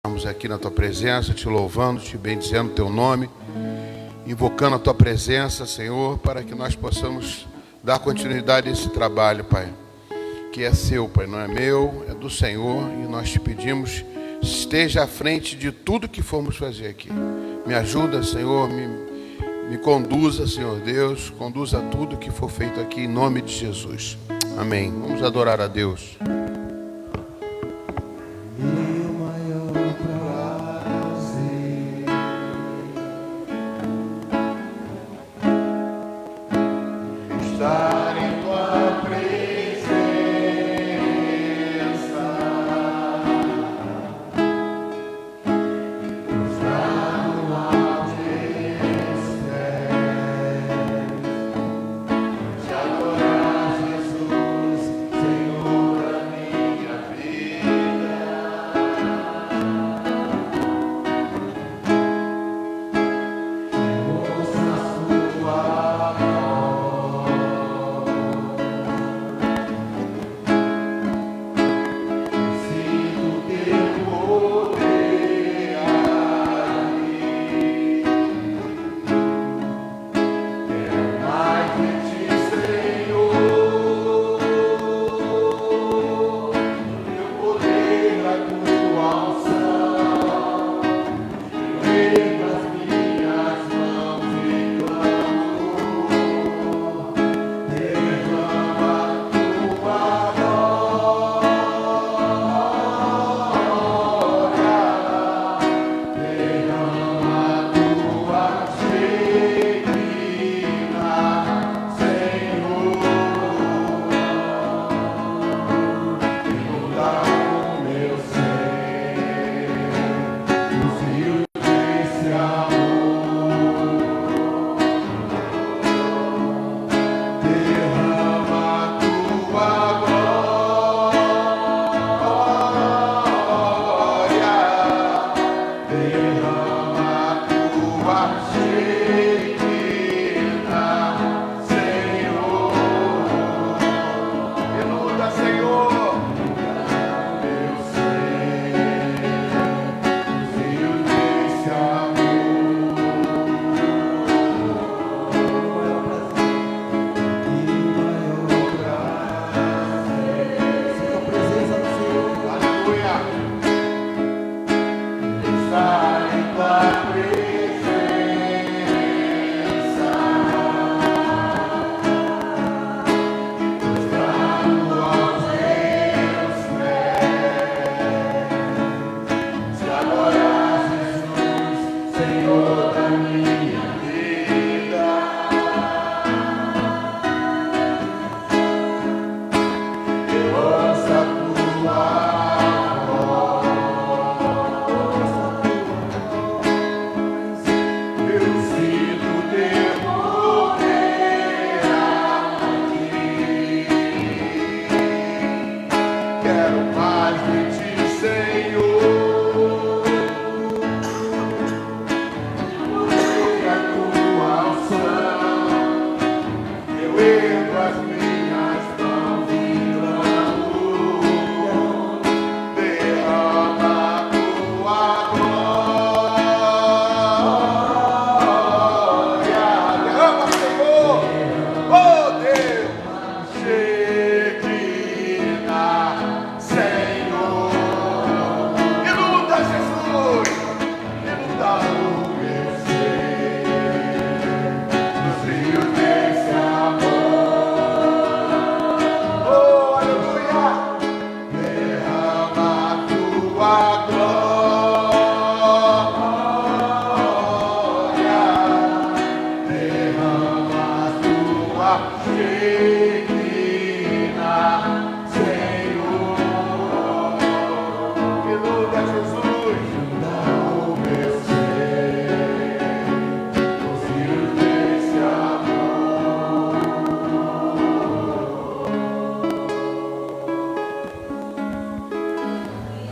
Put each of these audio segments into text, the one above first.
Estamos aqui na Tua presença, Te louvando, Te bendizendo o Teu nome, invocando a Tua presença, Senhor, para que nós possamos dar continuidade a esse trabalho, Pai, que é Seu, Pai, não é meu, é do Senhor, e nós Te pedimos, esteja à frente de tudo que formos fazer aqui. Me ajuda, Senhor, me conduza, Senhor Deus, conduza tudo que for feito aqui, em nome de Jesus. Amém. Vamos adorar a Deus.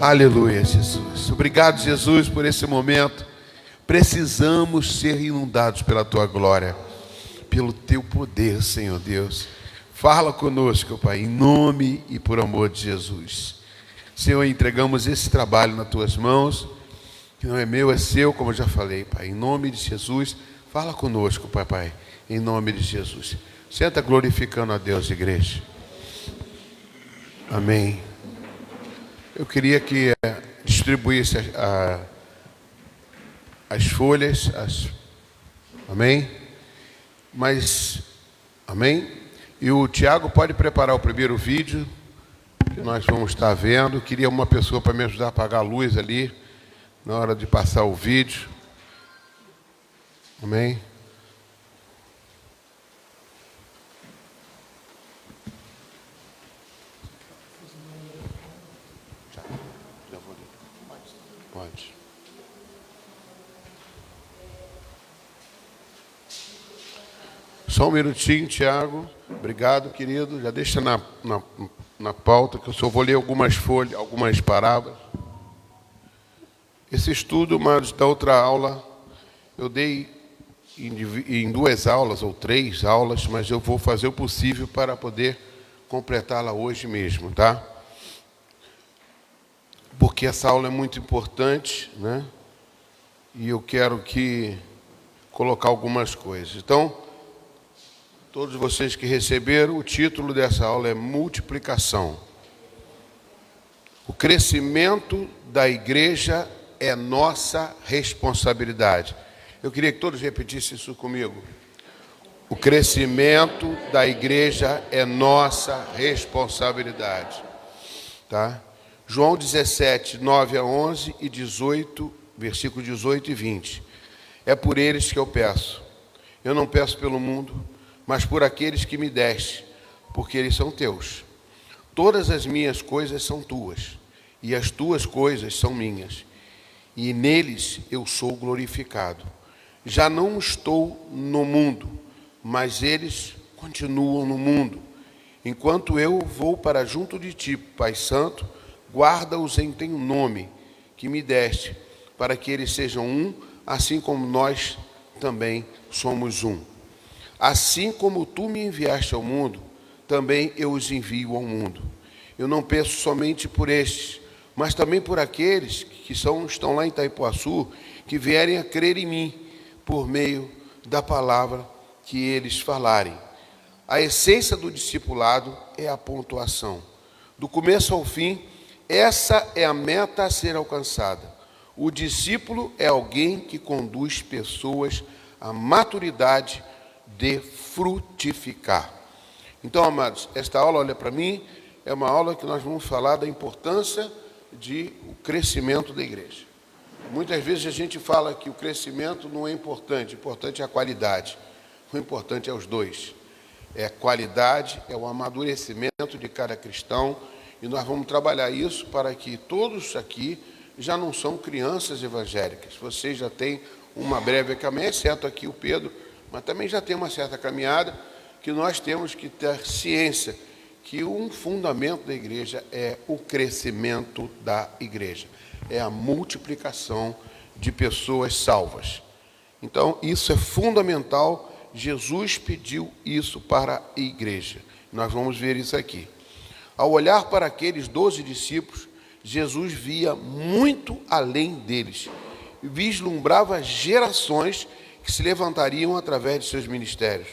Aleluia, Jesus. Obrigado, Jesus, por esse momento. Precisamos ser inundados pela Tua glória, pelo Teu poder, Senhor Deus. Fala conosco, Pai, em nome e por amor de Jesus. Senhor, entregamos esse trabalho nas Tuas mãos, que não é meu, é seu, como eu já falei, Pai. Em nome de Jesus, fala conosco, Pai. Em nome de Jesus. Senta glorificando a Deus, igreja. Amém. Eu queria que distribuísse as folhas, amém? Mas, amém? E o Tiago pode preparar o primeiro vídeo que nós vamos estar vendo. Queria uma pessoa para me ajudar a apagar a luz ali na hora de passar o vídeo. Amém? Já vou ler. Pode. Só um minutinho, Tiago. Obrigado, querido. Já deixa na pauta, que eu só vou ler algumas folhas, algumas parábolas. Esse estudo, mas da outra aula, eu dei em 2 aulas ou 3 aulas, mas eu vou fazer o possível para poder completá-la hoje mesmo, tá? Porque essa aula é muito importante, né? E eu quero colocar algumas coisas. Então, todos vocês que receberam, o título dessa aula é Multiplicação. O crescimento da igreja é nossa responsabilidade. Eu queria que todos repetissem isso comigo. O crescimento da igreja é nossa responsabilidade. Tá? João 17, 9 a 11 e 18, versículo 18 e 20. É por eles que eu peço. Eu não peço pelo mundo, mas por aqueles que me deste, porque eles são teus. Todas as minhas coisas são tuas, e as tuas coisas são minhas, e neles eu sou glorificado. Já não estou no mundo, mas eles continuam no mundo. Enquanto eu vou para junto de ti, Pai Santo, guarda-os em teu nome, que me deste, para que eles sejam um, assim como nós também somos um. Assim como tu me enviaste ao mundo, também eu os envio ao mundo. Eu não peço somente por estes, mas também por aqueles que estão lá em Itaipuaçu, que vierem a crer em mim, por meio da palavra que eles falarem. A essência do discipulado é a pontuação. Do começo ao fim, essa é a meta a ser alcançada. O discípulo é alguém que conduz pessoas à maturidade de frutificar. Então, amados, esta aula, olha para mim, é uma aula que nós vamos falar da importância de o crescimento da igreja. Muitas vezes a gente fala que o crescimento não é importante, o importante é a qualidade. O importante é os dois. É a qualidade, é o amadurecimento de cada cristão, e nós vamos trabalhar isso para que todos aqui já não são crianças evangélicas. Vocês já têm uma breve caminhada, exceto aqui o Pedro, mas também já tem uma certa caminhada, que nós temos que ter ciência que um fundamento da igreja é o crescimento da igreja, é a multiplicação de pessoas salvas. Então, isso é fundamental. Jesus pediu isso para a igreja. Nós vamos ver isso aqui. Ao olhar para aqueles 12 discípulos, Jesus via muito além deles, vislumbrava gerações que se levantariam através de seus ministérios.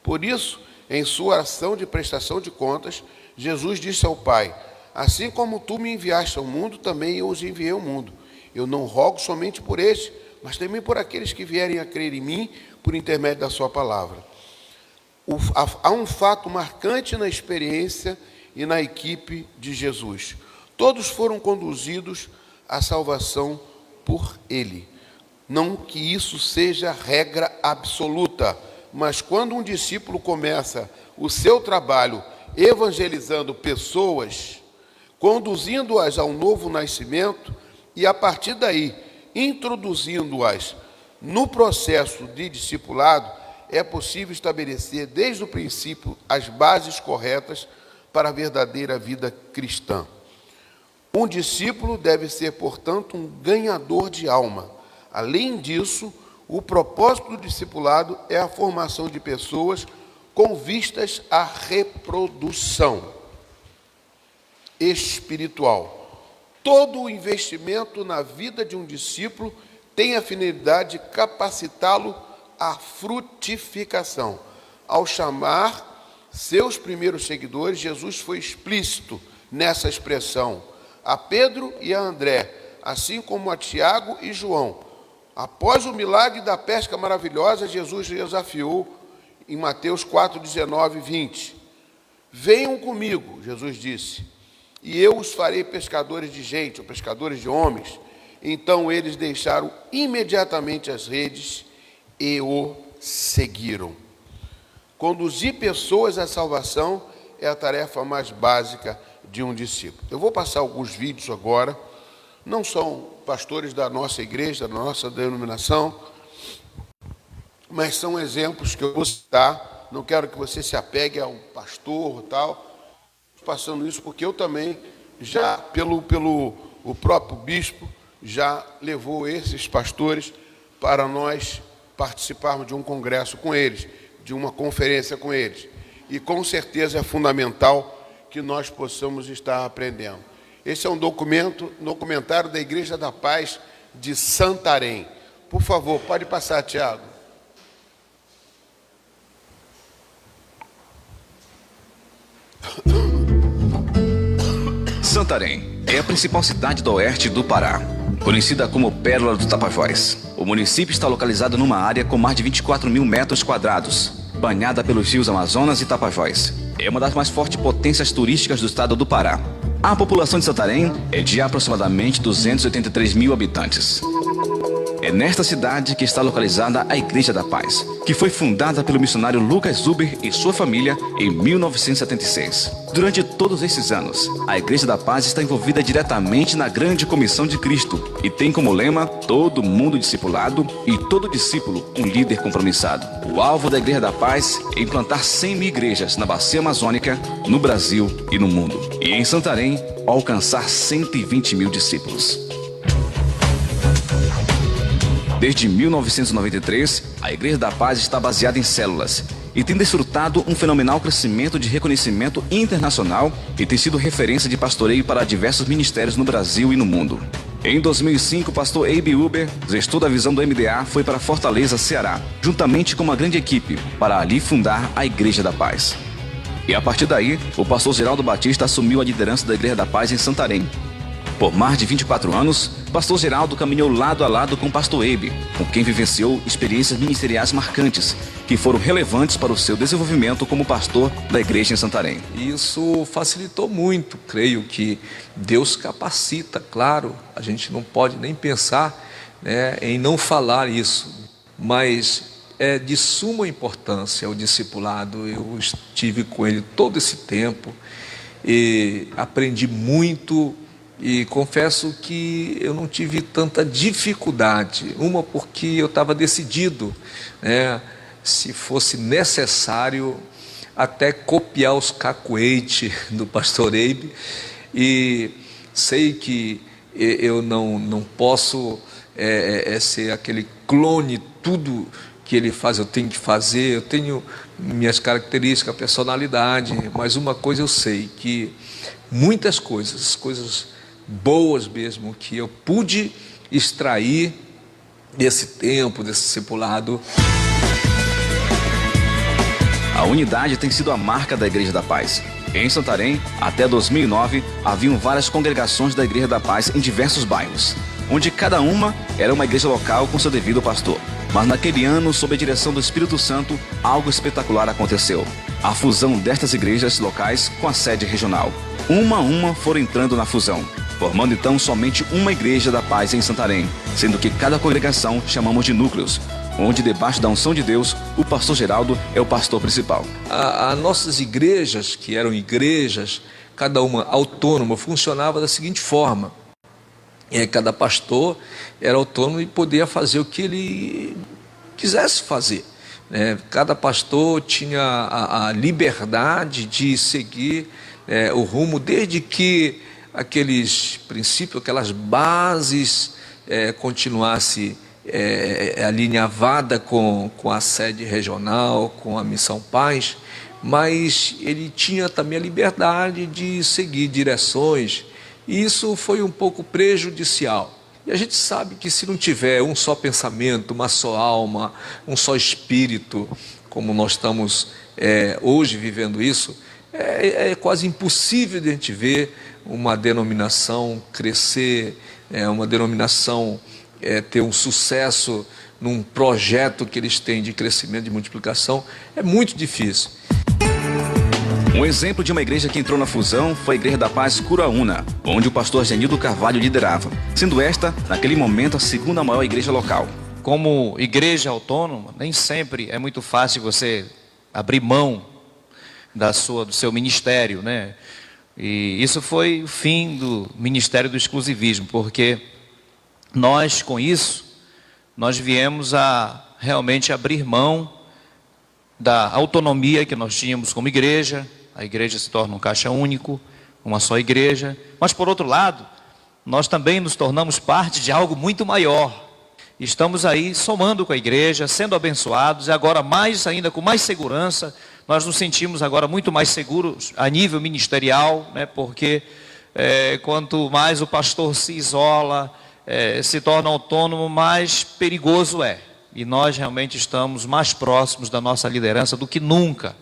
Por isso, em sua ação de prestação de contas, Jesus disse ao Pai: assim como tu me enviaste ao mundo, também eu os enviei ao mundo. Eu não rogo somente por estes, mas também por aqueles que vierem a crer em mim por intermédio da sua palavra. Há um fato marcante na experiência e na equipe de Jesus. Todos foram conduzidos à salvação por ele. Não que isso seja regra absoluta, mas quando um discípulo começa o seu trabalho evangelizando pessoas, conduzindo-as ao novo nascimento e, a partir daí, introduzindo-as no processo de discipulado, é possível estabelecer desde o princípio as bases corretas para a verdadeira vida cristã. Um discípulo deve ser, portanto, um ganhador de alma. Além disso, o propósito do discipulado é a formação de pessoas com vistas à reprodução espiritual. Todo o investimento na vida de um discípulo tem a finalidade de capacitá-lo à frutificação. Ao chamar seus primeiros seguidores, Jesus foi explícito nessa expressão a Pedro e a André, assim como a Tiago e João. Após o milagre da pesca maravilhosa, Jesus desafiou em Mateus 4, 19 e 20. Venham comigo, Jesus disse, e eu os farei pescadores de gente, ou pescadores de homens. Então eles deixaram imediatamente as redes e o seguiram. Conduzir pessoas à salvação é a tarefa mais básica de um discípulo. Eu vou passar alguns vídeos agora. Não são pastores da nossa igreja, da nossa denominação, mas são exemplos que eu vou citar. Não quero que você se apegue a um pastor tal. Passando isso porque eu também, já o próprio bispo, já levou esses pastores para nós participarmos de um congresso com eles, de uma conferência com eles. E com certeza é fundamental que nós possamos estar aprendendo. Esse é um documentário da Igreja da Paz de Santarém. Por favor, pode passar, Tiago. Santarém é a principal cidade do oeste do Pará, conhecida como Pérola do Tapajós. O município está localizado numa área com mais de 24 mil metros quadrados, banhada pelos rios Amazonas e Tapajós. É uma das mais fortes potências turísticas do estado do Pará. A população de Santarém é de aproximadamente 283 mil habitantes. É nesta cidade que está localizada a Igreja da Paz, que foi fundada pelo missionário Lucas Zuber e sua família em 1976. Durante todos esses anos, a Igreja da Paz está envolvida diretamente na grande comissão de Cristo e tem como lema todo mundo discipulado e todo discípulo um líder compromissado. O alvo da Igreja da Paz é implantar 100 mil igrejas na Bacia Amazônica, no Brasil e no mundo. E em Santarém, alcançar 120 mil discípulos. Desde 1993, a Igreja da Paz está baseada em células e tem desfrutado um fenomenal crescimento de reconhecimento internacional e tem sido referência de pastoreio para diversos ministérios no Brasil e no mundo. Em 2005, o pastor Abe Uber, gestor da visão do MDA, foi para Fortaleza, Ceará, juntamente com uma grande equipe, para ali fundar a Igreja da Paz. E a partir daí, o pastor Geraldo Batista assumiu a liderança da Igreja da Paz em Santarém. Por mais de 24 anos, pastor Geraldo caminhou lado a lado com o pastor Abe, com quem vivenciou experiências ministeriais marcantes, que foram relevantes para o seu desenvolvimento como pastor da igreja em Santarém. Isso facilitou muito, creio que Deus capacita, claro, a gente não pode nem pensar, em não falar isso, mas é de suma importância o discipulado. Eu estive com ele todo esse tempo e aprendi muito. E confesso que eu não tive tanta dificuldade, uma porque eu estava decidido, se fosse necessário, até copiar os cacuete do pastor Abe, e sei que eu não posso ser aquele clone, tudo que ele faz eu tenho que fazer, eu tenho minhas características, personalidade, mas uma coisa eu sei, que muitas coisas boas mesmo, que eu pude extrair desse tempo, desse discipulado. A unidade tem sido a marca da Igreja da Paz. Em Santarém, até 2009, haviam várias congregações da Igreja da Paz em diversos bairros, onde cada uma era uma igreja local com seu devido pastor. Mas naquele ano, sob a direção do Espírito Santo, algo espetacular aconteceu. A fusão destas igrejas locais com a sede regional. Uma a uma foram entrando na fusão, formando então somente uma Igreja da Paz em Santarém, sendo que cada congregação chamamos de núcleos, onde debaixo da unção de Deus, o pastor Geraldo é o pastor principal. As nossas igrejas, que eram igrejas, cada uma autônoma, funcionava da seguinte forma: cada pastor era autônomo e podia fazer o que ele quisesse fazer. Cada pastor tinha a liberdade de seguir o rumo, desde que aqueles princípios, aquelas bases continuasse alinhavada com a sede regional, com a Missão Paz, mas ele tinha também a liberdade de seguir direções E isso foi um pouco prejudicial. E a gente sabe que se não tiver um só pensamento, uma só alma, um só espírito, como nós estamos hoje vivendo isso, é quase impossível de a gente ver uma denominação crescer, uma denominação ter um sucesso num projeto que eles têm de crescimento, de multiplicação. É muito difícil. Um exemplo de uma igreja que entrou na fusão foi a Igreja da Paz Curaúna, onde o pastor Genildo Carvalho liderava, sendo esta, naquele momento, a segunda maior igreja local. Como igreja autônoma, nem sempre é muito fácil você abrir mão do seu ministério, né? E isso foi o fim do ministério do exclusivismo, porque nós, com isso, nós viemos a realmente abrir mão da autonomia que nós tínhamos como igreja. A igreja se torna um caixa único, uma só igreja. Mas, por outro lado, nós também nos tornamos parte de algo muito maior. Estamos aí somando com a igreja, sendo abençoados, e agora mais ainda, com mais segurança, nós nos sentimos agora muito mais seguros a nível ministerial, né? Porque quanto mais o pastor se isola, se torna autônomo, mais perigoso é. E nós realmente estamos mais próximos da nossa liderança do que nunca.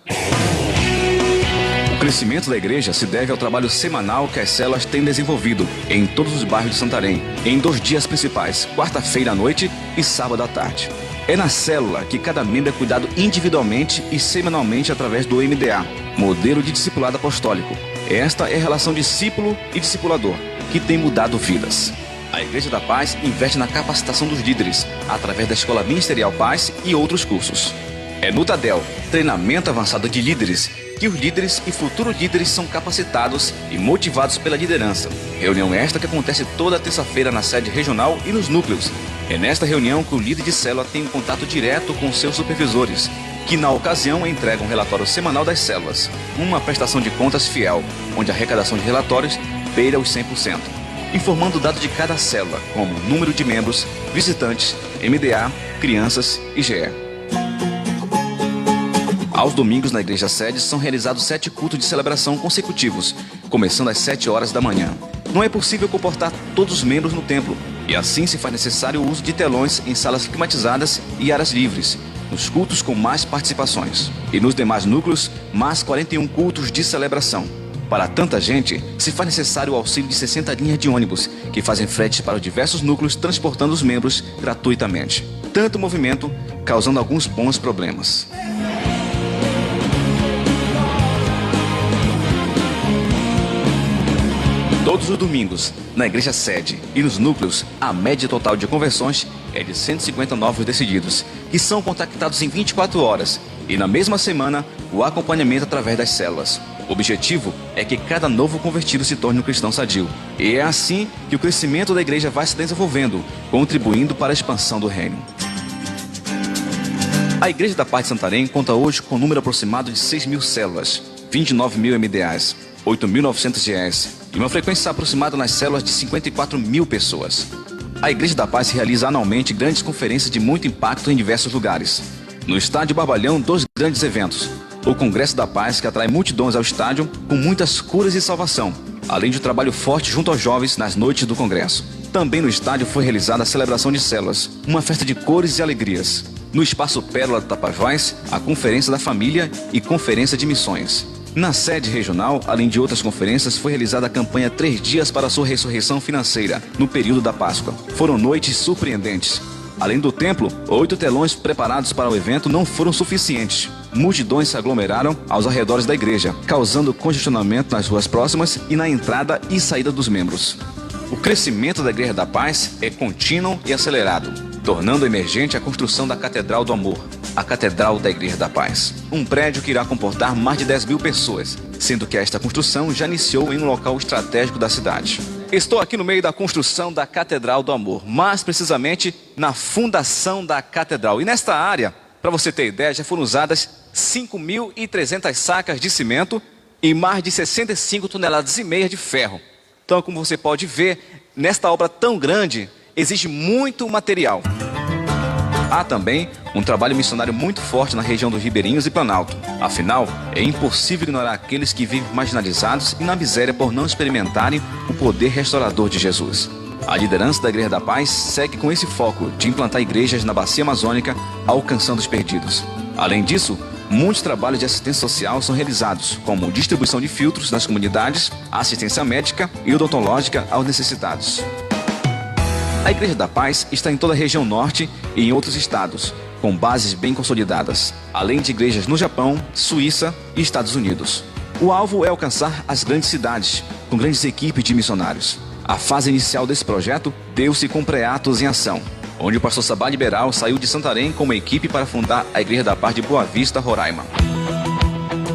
O crescimento da igreja se deve ao trabalho semanal que as células têm desenvolvido em todos os bairros de Santarém, em 2 dias principais, quarta-feira à noite e sábado à tarde. É na célula que cada membro é cuidado individualmente e semanalmente através do MDA, Modelo de Discipulado Apostólico. Esta é a relação discípulo e discipulador, que tem mudado vidas. A Igreja da Paz investe na capacitação dos líderes, através da Escola Ministerial Paz e outros cursos. É no TADEL, treinamento avançado de líderes, que os líderes e futuros líderes são capacitados e motivados pela liderança. Reunião esta que acontece toda terça-feira na sede regional e nos núcleos. É nesta reunião que o líder de célula tem um contato direto com seus supervisores, que na ocasião entregam um relatório semanal das células, uma prestação de contas fiel, onde a arrecadação de relatórios beira os 100%, informando o dado de cada célula, como número de membros, visitantes, MDA, crianças e GE. Aos domingos na igreja sede são realizados 7 cultos de celebração consecutivos, começando às 7 horas da manhã. Não é possível comportar todos os membros no templo, e assim se faz necessário o uso de telões em salas climatizadas e áreas livres, nos cultos com mais participações. E nos demais núcleos, mais 41 cultos de celebração. Para tanta gente, se faz necessário o auxílio de 60 linhas de ônibus, que fazem fretes para os diversos núcleos, transportando os membros gratuitamente. Tanto movimento, causando alguns bons problemas. Todos os domingos, na igreja sede e nos núcleos, a média total de conversões é de 150 novos decididos, que são contactados em 24 horas, e na mesma semana, o acompanhamento através das células. O objetivo é que cada novo convertido se torne um cristão sadio. E é assim que o crescimento da igreja vai se desenvolvendo, contribuindo para a expansão do reino. A Igreja da Paz de Santarém conta hoje com um número aproximado de 6.000 células, 29.000 MDAs, 8.900 GEs e uma frequência aproximada nas células de 54.000 pessoas. A Igreja da Paz realiza anualmente grandes conferências de muito impacto em diversos lugares. No Estádio Barbalhão, 2 grandes eventos. O Congresso da Paz, que atrai multidões ao estádio com muitas curas e salvação, além de um trabalho forte junto aos jovens nas noites do Congresso. Também no estádio foi realizada a celebração de células, uma festa de cores e alegrias. No Espaço Pérola do Tapajós, a Conferência da Família e Conferência de Missões. Na sede regional, além de outras conferências, foi realizada a campanha 3 dias para a sua ressurreição financeira, no período da Páscoa. Foram noites surpreendentes. Além do templo, 8 telões preparados para o evento não foram suficientes. Multidões se aglomeraram aos arredores da igreja, causando congestionamento nas ruas próximas e na entrada e saída dos membros. O crescimento da Igreja da Paz é contínuo e acelerado, tornando emergente a construção da Catedral do Amor, a Catedral da Igreja da Paz. Um prédio que irá comportar mais de 10.000 pessoas, sendo que esta construção já iniciou em um local estratégico da cidade. Estou aqui no meio da construção da Catedral do Amor, mais precisamente na fundação da Catedral. E nesta área, para você ter ideia, já foram usadas 5.300 sacas de cimento e mais de 65 toneladas e meia de ferro. Então, como você pode ver, nesta obra tão grande, exige muito material. Há também um trabalho missionário muito forte na região dos Ribeirinhos e Planalto. Afinal, é impossível ignorar aqueles que vivem marginalizados e na miséria por não experimentarem o poder restaurador de Jesus. A liderança da Igreja da Paz segue com esse foco de implantar igrejas na Bacia Amazônica, alcançando os perdidos. Além disso, muitos trabalhos de assistência social são realizados, como distribuição de filtros nas comunidades, assistência médica e odontológica aos necessitados. A Igreja da Paz está em toda a região norte e em outros estados, com bases bem consolidadas, além de igrejas no Japão, Suíça e Estados Unidos. O alvo é alcançar as grandes cidades, com grandes equipes de missionários. A fase inicial desse projeto deu-se com pré-atos em ação, onde o pastor Sabá Liberal saiu de Santarém com uma equipe para fundar a Igreja da Paz de Boa Vista, Roraima.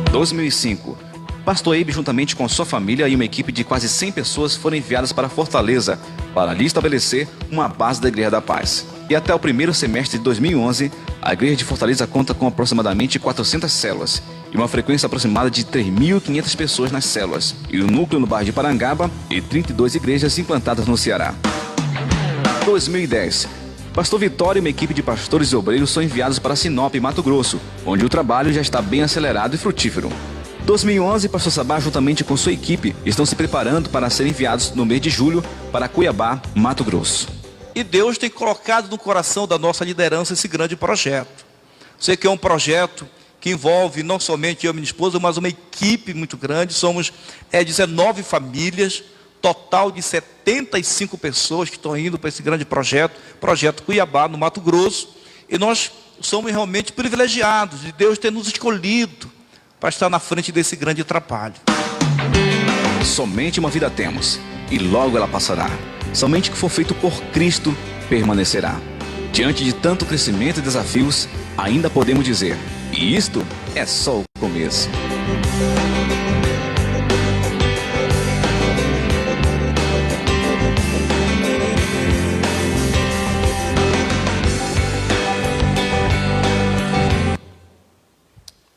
2005. Pastor Eibe, juntamente com sua família e uma equipe de quase 100 pessoas, foram enviadas para Fortaleza, para ali estabelecer uma base da Igreja da Paz. E até o primeiro semestre de 2011, a Igreja de Fortaleza conta com aproximadamente 400 células e uma frequência aproximada de 3.500 pessoas nas células, e um núcleo no bairro de Parangaba e 32 igrejas implantadas no Ceará. 2010. Pastor Vitório e uma equipe de pastores e obreiros são enviados para Sinop, Mato Grosso, onde o trabalho já está bem acelerado e frutífero. 2011, pastor Sabá, juntamente com sua equipe, estão se preparando para serem enviados no mês de julho para Cuiabá, Mato Grosso. E Deus tem colocado no coração da nossa liderança esse grande projeto. Sei que é um projeto que envolve não somente eu e minha esposa, mas uma equipe muito grande. Somos 19 famílias, total de 75 pessoas que estão indo para esse grande projeto, Projeto Cuiabá, no Mato Grosso. E nós somos realmente privilegiados de Deus ter nos escolhido para estar na frente desse grande trabalho. Somente uma vida temos, e logo ela passará. Somente o que for feito por Cristo permanecerá. Diante de tanto crescimento e desafios, ainda podemos dizer, e isto é só o começo.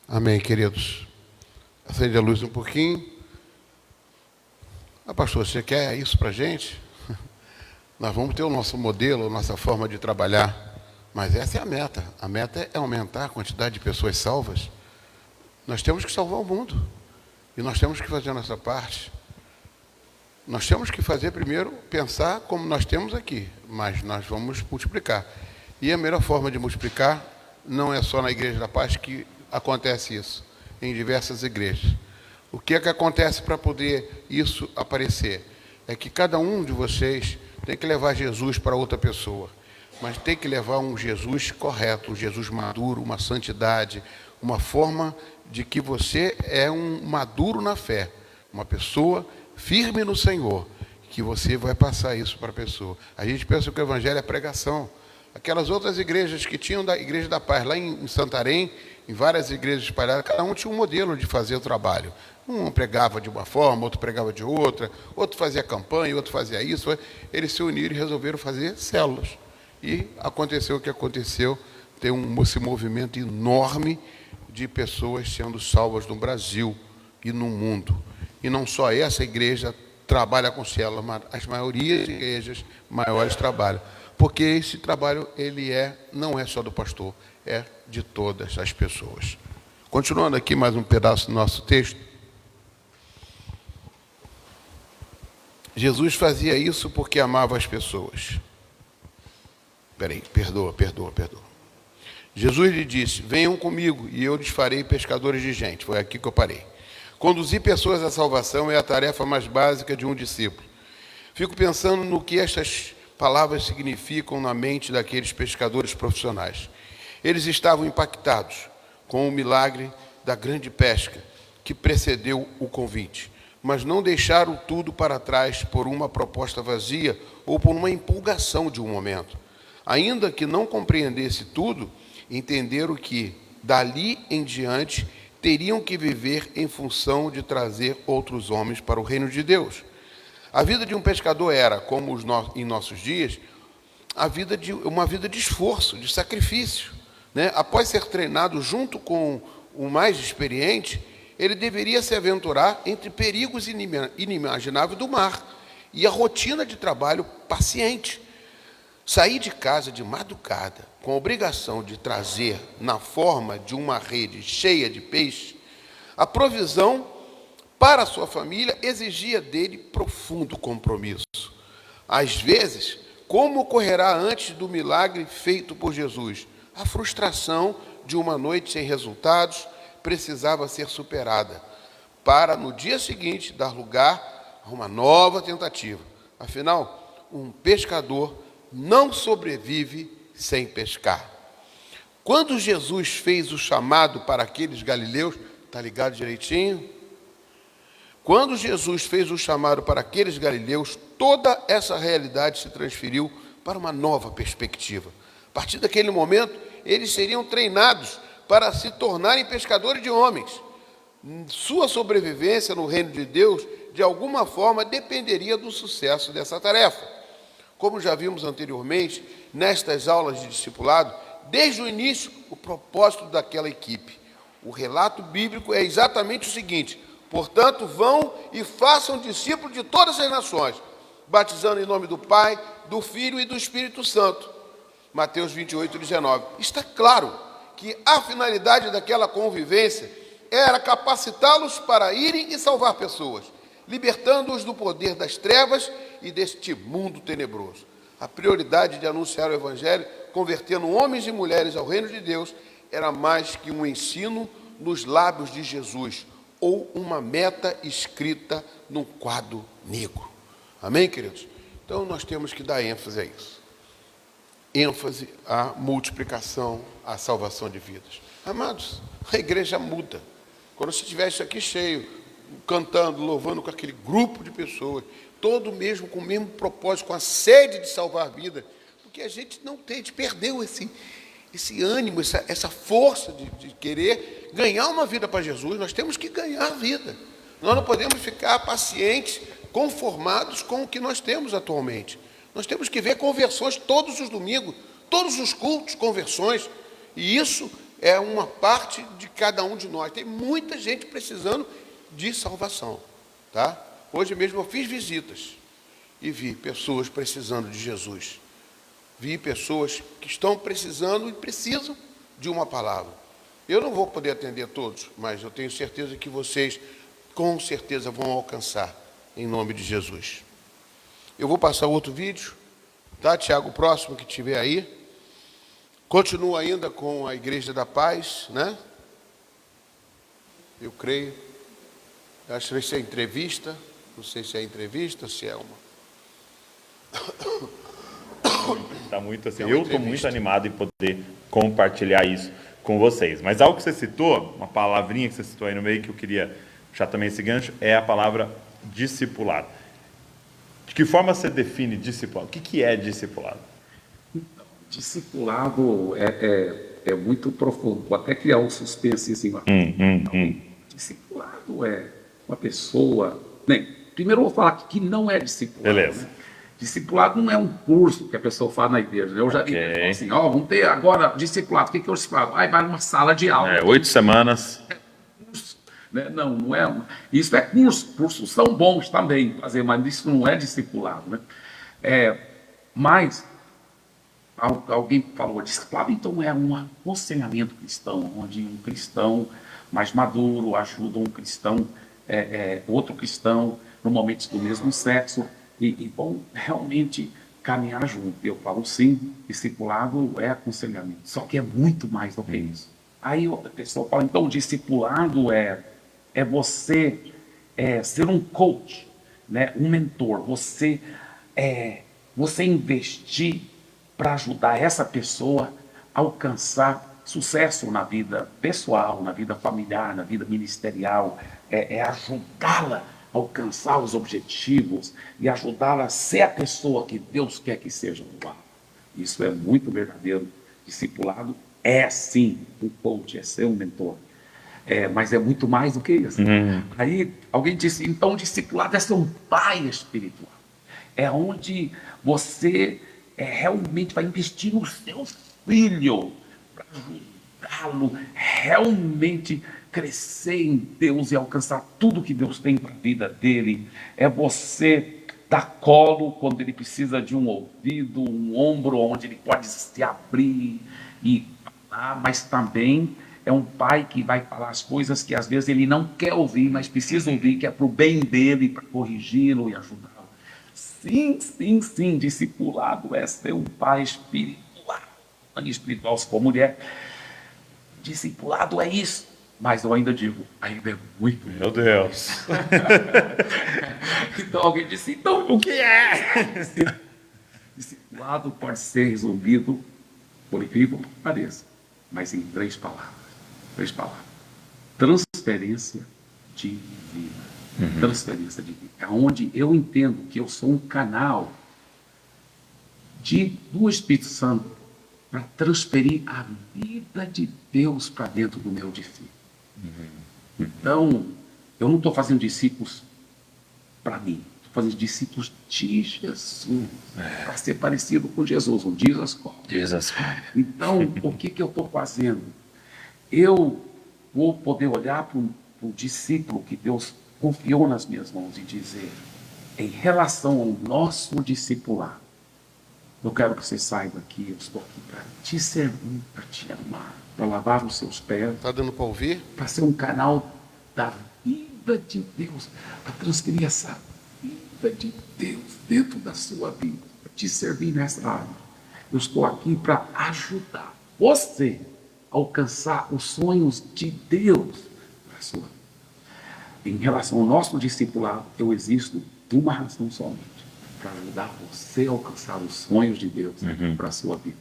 Amém, queridos. Acende a luz um pouquinho. Pastor, você quer isso para a gente? Nós vamos ter o nosso modelo, a nossa forma de trabalhar. Mas essa é a meta. A meta é aumentar a quantidade de pessoas salvas. Nós temos que salvar o mundo. E nós temos que fazer a nossa parte. Nós temos que fazer primeiro, pensar como nós temos aqui. Mas nós vamos multiplicar. E a melhor forma de multiplicar não é só na Igreja da Paz que acontece isso. Em diversas igrejas. O que é que acontece para poder isso aparecer? É que cada um de vocês tem que levar Jesus para outra pessoa. Mas tem que levar um Jesus correto, um Jesus maduro, uma santidade, uma forma de que você é um maduro na fé, uma pessoa firme no Senhor, que você vai passar isso para a pessoa. A gente pensa que o Evangelho é pregação. Aquelas outras igrejas que tinham da Igreja da Paz, lá em Santarém, em várias igrejas espalhadas, cada um tinha um modelo de fazer o trabalho. Um pregava de uma forma, outro pregava de outra, outro fazia campanha, outro fazia isso. Eles se uniram e resolveram fazer células. E aconteceu o que aconteceu, tem esse movimento enorme de pessoas sendo salvas no Brasil e no mundo. E não só essa igreja trabalha com células, mas as maiorias de igrejas maiores trabalham. Porque esse trabalho não é só do pastor, é de todas as pessoas. Continuando aqui mais um pedaço do nosso texto. Jesus fazia isso porque amava as pessoas. Perdoa. Jesus lhe disse, venham comigo e eu lhes farei pescadores de gente. Foi aqui que eu parei. Conduzir pessoas à salvação é a tarefa mais básica de um discípulo. Fico pensando no que estas palavras significam na mente daqueles pescadores profissionais. Eles estavam impactados com o milagre da grande pesca que precedeu o convite, mas não deixaram tudo para trás por uma proposta vazia ou por uma empolgação de um momento. Ainda que não compreendesse tudo, entenderam que, dali em diante, teriam que viver em função de trazer outros homens para o reino de Deus. A vida de um pescador era, como em nossos dias, uma vida de esforço, de sacrifício. Né? Após ser treinado junto com o mais experiente, ele deveria se aventurar entre perigos inimagináveis do mar e a rotina de trabalho paciente. Sair de casa de madrugada com a obrigação de trazer, na forma de uma rede cheia de peixe, a provisão para a sua família exigia dele profundo compromisso. Às vezes, como ocorrerá antes do milagre feito por Jesus? A frustração de uma noite sem resultados precisava ser superada, para no dia seguinte dar lugar a uma nova tentativa. Afinal, um pescador não sobrevive sem pescar. Quando Jesus fez o chamado para aqueles galileus, está ligado direitinho? Quando Jesus fez o chamado para aqueles galileus, toda essa realidade se transferiu para uma nova perspectiva. A partir daquele momento, eles seriam treinados para se tornarem pescadores de homens. Sua sobrevivência no reino de Deus, de alguma forma, dependeria do sucesso dessa tarefa. Como já vimos anteriormente, nestas aulas de discipulado, desde o início, o propósito daquela equipe. O relato bíblico é exatamente o seguinte: portanto, vão e façam discípulos de todas as nações, batizando em nome do Pai, do Filho e do Espírito Santo. Mateus 28, 19. Está claro que a finalidade daquela convivência era capacitá-los para irem e salvar pessoas, libertando-os do poder das trevas e deste mundo tenebroso. A prioridade de anunciar o Evangelho, convertendo homens e mulheres ao reino de Deus, era mais que um ensino nos lábios de Jesus, ou uma meta escrita num quadro negro. Amém, queridos? Então, nós temos que dar ênfase a isso. Ênfase à multiplicação, à salvação de vidas. Amados, a igreja muda. Quando você tiver isso aqui cheio, cantando, louvando com aquele grupo de pessoas, todo mesmo com o mesmo propósito, com a sede de salvar vida, porque a gente não tem, a gente perdeu esse ânimo, essa força de querer ganhar uma vida para Jesus. Nós temos que ganhar a vida. Nós não podemos ficar pacientes, conformados com o que nós temos atualmente. Nós temos que ver conversões todos os domingos, todos os cultos, conversões, e isso é uma parte de cada um de nós. Tem muita gente precisando de salvação, tá? Hoje mesmo eu fiz visitas e vi pessoas precisando de Jesus. Vi pessoas que estão precisando e precisam de uma palavra. Eu não vou poder atender todos, mas eu tenho certeza que vocês, com certeza, vão alcançar, em nome de Jesus. Eu vou passar outro vídeo, tá, Tiago? O próximo que tiver aí. Continua ainda com a Igreja da Paz, né? Eu creio. Acho que isso é entrevista. Não sei se é entrevista, se é uma. Está muito assim. Eu estou muito animado em poder compartilhar isso com vocês. Mas algo que você citou, uma palavrinha que você citou aí no meio, que eu queria puxar também esse gancho, é a palavra discipulado. De que forma você define discipulado? O que é discipulado? Então, discipulado é muito profundo. Vou até criar um suspense assim. Discipulado é uma pessoa... Primeiro eu vou falar que não é discipulado. Beleza. Né? Discipulado não é um curso que a pessoa faz na igreja. Eu já vi assim, vamos ter agora discipulado. O que é o discipulado? Vai numa sala de aula. 8 semanas. Né? Não é. Isso é curso. Cursos são bons também fazer, mas isso não é discipulado. Né? Mas alguém falou, discipulado então é um aconselhamento cristão, onde um cristão mais maduro ajuda um cristão, outro cristão, normalmente do mesmo sexo, e vão realmente caminhar junto. Eu falo sim, discipulado é aconselhamento, só que é muito mais do que isso. Aí outra pessoa fala, então discipulado é você ser um coach, né? Um mentor, você investir para ajudar essa pessoa a alcançar sucesso na vida pessoal, na vida familiar, na vida ministerial, ajudá-la a alcançar os objetivos e ajudá-la a ser a pessoa que Deus quer que seja no lar. Isso é muito verdadeiro. Discipulado é sim um coach, é ser um mentor. Mas é muito mais do que isso. Aí alguém disse, então discipulado é ser um pai espiritual. É onde você realmente vai investir no seu filho para ajudá-lo realmente crescer em Deus e alcançar tudo que Deus tem para a vida dele. É você dar colo quando ele precisa de um ouvido, um ombro onde ele pode se abrir e falar, mas também é um pai que vai falar as coisas que às vezes ele não quer ouvir, mas precisa ouvir, que é para o bem dele, para corrigi-lo e ajudá-lo. Sim, sim, sim, discipulado é ser um pai espiritual. Mãe espiritual, se for mulher, discipulado é isso. Mas eu ainda digo, ainda é muito. Meu Deus. Então alguém disse, então o que é? Discipulado pode ser resolvido, por incrível que pareça, mas em 3 palavras. 3 palavras. Transferência de vida. Transferência de vida. É onde eu entendo que eu sou um canal do Espírito Santo para transferir a vida de Deus para dentro do meu discípulo. Então, eu não estou fazendo discípulos para mim, estou fazendo discípulos de Jesus, para ser parecido com Jesus, um Jesus Christ. Então, o que eu estou fazendo? Eu vou poder olhar para o discípulo que Deus confiou nas minhas mãos e dizer, em relação ao nosso discipulado, eu quero que você saiba que eu estou aqui para te servir, para te amar, para lavar os seus pés. Está dando para ouvir? Para ser um canal da vida de Deus, para transferir essa vida de Deus dentro da sua vida, para te servir nessa área. Eu estou aqui para ajudar você a alcançar os sonhos de Deus para a sua vida. Em relação ao nosso discipulado, eu existo de uma razão somente, para ajudar você a alcançar os sonhos de Deus para a sua vida.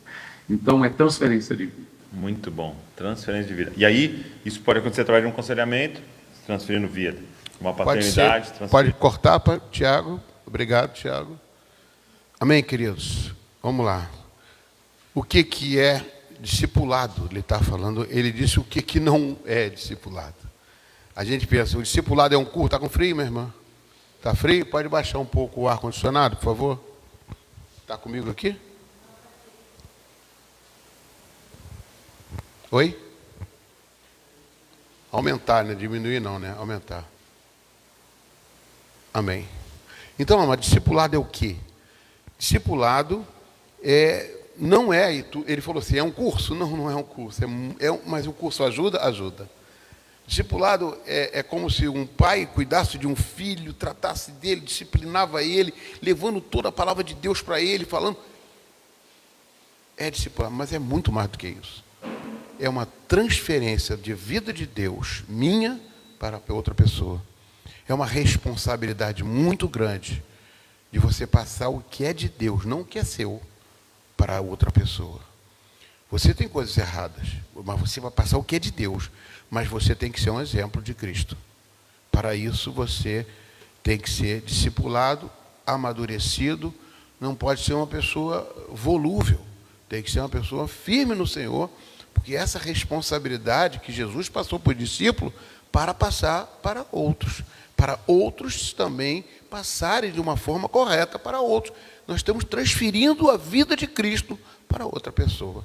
Então, é transferência de vida. Muito bom. Transferência de vida. E aí, isso pode acontecer através de um aconselhamento, transferindo vida. Uma paternidade. Pode cortar, Tiago. Obrigado, Tiago. Amém, queridos? Vamos lá. O que é discipulado? Ele está falando. Ele disse o que não é discipulado. A gente pensa, o discipulado é um curso. Está com frio, minha irmã? Está frio? Pode baixar um pouco o ar-condicionado, por favor? Está comigo aqui? Oi? Aumentar, né? Diminuir não, né? Aumentar. Amém. Então, mas discipulado é o quê? Discipulado não é, ele falou assim, é um curso? Não, não é um curso. Mas o curso ajuda? Ajuda. Discipulado é como se um pai cuidasse de um filho, tratasse dele, disciplinava ele, levando toda a palavra de Deus para ele, falando. É discipulado, mas é muito mais do que isso. É uma transferência de vida de Deus, minha, para outra pessoa. É uma responsabilidade muito grande de você passar o que é de Deus, não o que é seu, para outra pessoa. Você tem coisas erradas, mas você vai passar o que é de Deus. Mas você tem que ser um exemplo de Cristo. Para isso, você tem que ser discipulado, amadurecido, não pode ser uma pessoa volúvel, tem que ser uma pessoa firme no Senhor, porque essa responsabilidade que Jesus passou por discípulo, para passar para outros também passarem de uma forma correta para outros. Nós estamos transferindo a vida de Cristo para outra pessoa.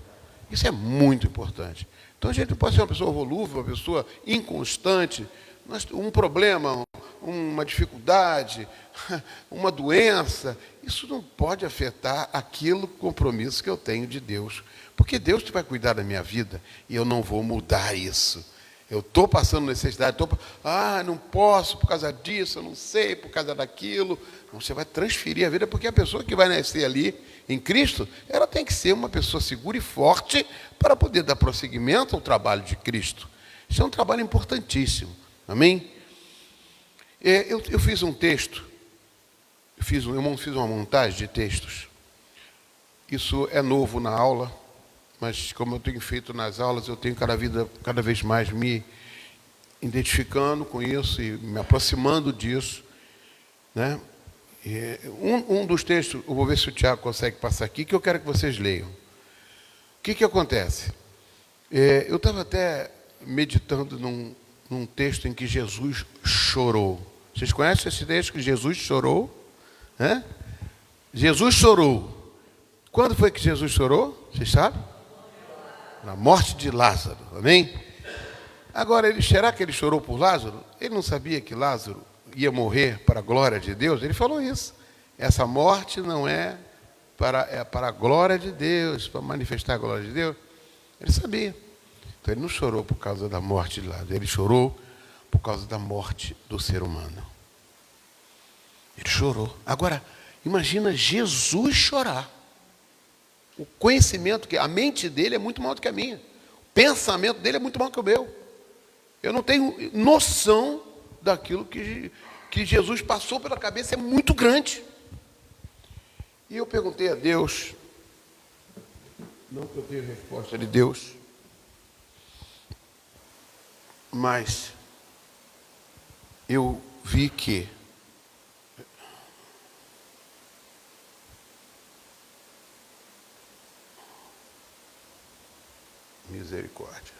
Isso é muito importante. Então a gente pode ser uma pessoa volúvel, uma pessoa inconstante, um problema, uma dificuldade, uma doença, isso não pode afetar aquilo, compromisso que eu tenho de Deus. Porque Deus vai cuidar da minha vida e eu não vou mudar isso. Eu estou passando necessidade, não posso por causa disso, eu não sei, por causa daquilo. Você vai transferir a vida, porque a pessoa que vai nascer ali em Cristo, ela tem que ser uma pessoa segura e forte para poder dar prosseguimento ao trabalho de Cristo. Isso é um trabalho importantíssimo. Amém? Eu fiz um texto, eu fiz uma montagem de textos. Isso é novo na aula, mas como eu tenho feito nas aulas, eu tenho cada vez mais me identificando com isso e me aproximando disso, né? Um dos textos, eu vou ver se o Tiago consegue passar aqui, que eu quero que vocês leiam. O que acontece? Eu estava até meditando num texto em que Jesus chorou. Vocês conhecem esse texto que Jesus chorou? Jesus chorou. Quando foi que Jesus chorou? Vocês sabem? Na morte de Lázaro. Amém? Agora, será que ele chorou por Lázaro? Ele não sabia que Lázaro ia morrer para a glória de Deus? Ele falou isso. essa morte não é para a glória de Deus, para manifestar a glória de Deus. Ele sabia. Então ele não chorou por causa da morte de Lázaro, ele chorou por causa da morte do ser humano. Ele chorou. Agora, imagina Jesus chorar. O conhecimento, a mente dele é muito maior do que a minha. O pensamento dele é muito maior que o meu. Eu não tenho noção daquilo que Jesus passou pela cabeça, é muito grande. E eu perguntei a Deus, não que eu tenha resposta de Deus, mas eu vi que misericórdia.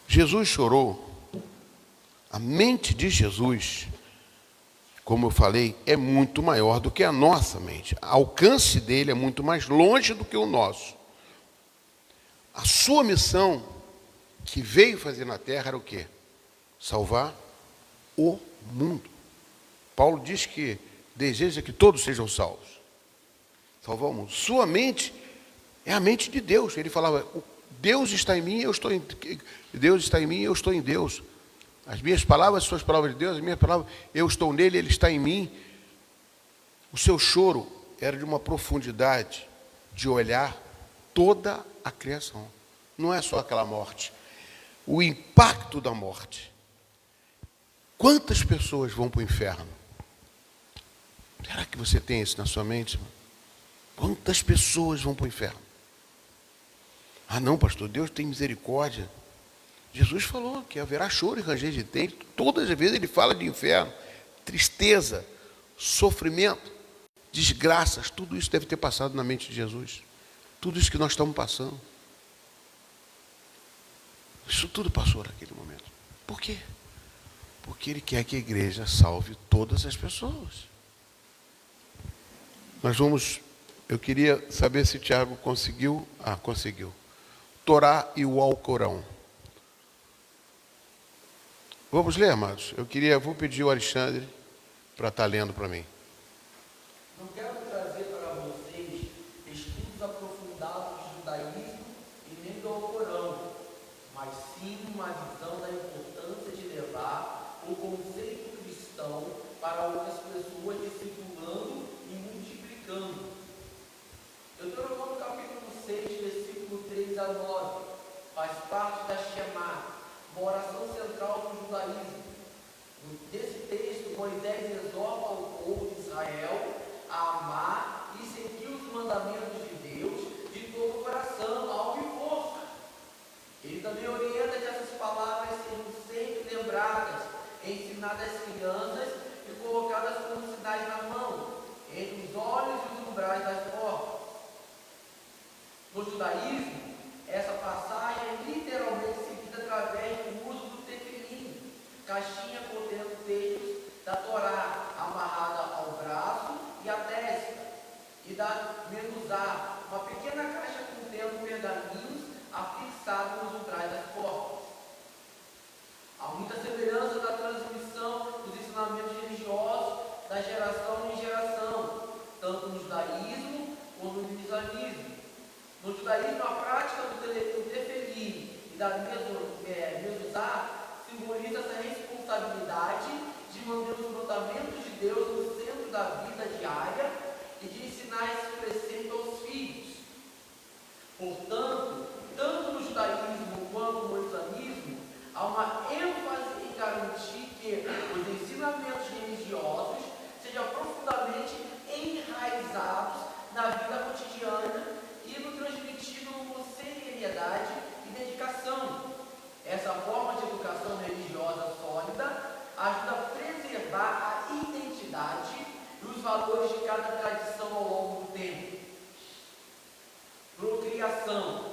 Jesus chorou. A mente de Jesus, como eu falei, é muito maior do que a nossa mente. O alcance dele é muito mais longe do que o nosso. A sua missão que veio fazer na terra era o quê? Salvar o mundo. Paulo diz que deseja que todos sejam salvos. Salvar o mundo. Sua mente é a mente de Deus. Ele falava, Deus está em mim, eu estou em Deus está em mim, eu estou em Deus. As minhas palavras, as suas palavras de Deus, as minhas palavras, eu estou nele, ele está em mim. O seu choro era de uma profundidade de olhar toda a criação. Não é só aquela morte. O impacto da morte. Quantas pessoas vão para o inferno? Será que você tem isso na sua mente? Quantas pessoas vão para o inferno? Ah não, pastor, Deus tem misericórdia. Jesus falou que haverá choro e ranger de dentes. Todas as vezes ele fala de inferno, tristeza, sofrimento, desgraças. Tudo isso deve ter passado na mente de Jesus. Tudo isso que nós estamos passando. Isso tudo passou naquele momento. Por quê? Porque ele quer que a igreja salve todas as pessoas. Eu queria saber se o Tiago conseguiu. Ah, conseguiu. Torá e o Alcorão. Vamos ler, amados? Vou pedir o Alexandre para estar lendo para mim. Não quero trazer para vocês estudos aprofundados do judaísmo e nem do Alcorão, mas sim uma visão da importância de levar o conceito cristão para outras pessoas, discipulando e multiplicando. Deuteronômio capítulo 6, versículo 3 a 9, faz parte da Shema, uma oração central do judaísmo. Nesse texto, Moisés exorta o povo de Israel a amar e seguir os mandamentos de Deus de todo o coração, alma e força. Ele também orienta que essas palavras sejam sempre lembradas, ensinadas às crianças e colocadas como sinais na mão, entre os olhos e os umbrais das portas. No judaísmo, essa passagem é literalmente seguida através do uso do tefilim, caixinha contendo textos da Torá, amarrada ao braço e à testa, e da mezuzá, uma pequena caixa contendo pergaminhos afixados nos umbrais das portas. Há muita semelhança da transmissão dos ensinamentos religiosos da geração em geração, tanto no judaísmo como no islamismo. No judaísmo, a prática do tefilim e da mezuzá simboliza essa responsabilidade de manter os mandamentos de Deus no centro da vida diária e de ensinar esse preceito aos filhos. Portanto, tanto no judaísmo quanto no islamismo, há uma ênfase em garantir que os ensinamentos religiosos sejam profundamente enraizados na vida cotidiana e no transmitido com seriedade e dedicação. Essa forma de educação religiosa sólida ajuda a preservar a identidade e os valores de cada tradição ao longo do tempo. Procriação.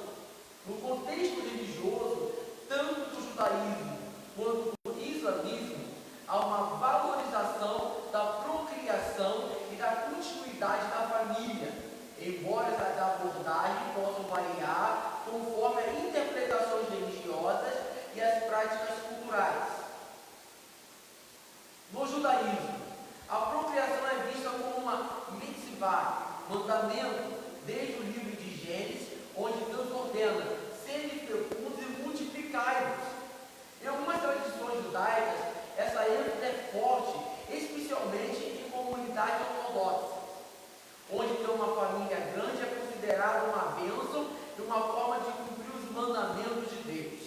No contexto religioso, tanto do judaísmo quanto do islamismo, há uma valorização da procriação e da continuidade da família, embora as abordagens possam variar conforme as interpretações religiosas e as práticas culturais. No judaísmo, a procriação é vista como uma mitzvah, mandamento, desde o livro de Gênesis, onde Deus ordena: sede fecundos e multiplicai-vos. Em algumas tradições judaicas, essa ênfase é forte, especialmente em comunidades ortodoxas, onde ter uma família grande é considerada uma bênção e uma forma de cumprir os mandamentos de Deus.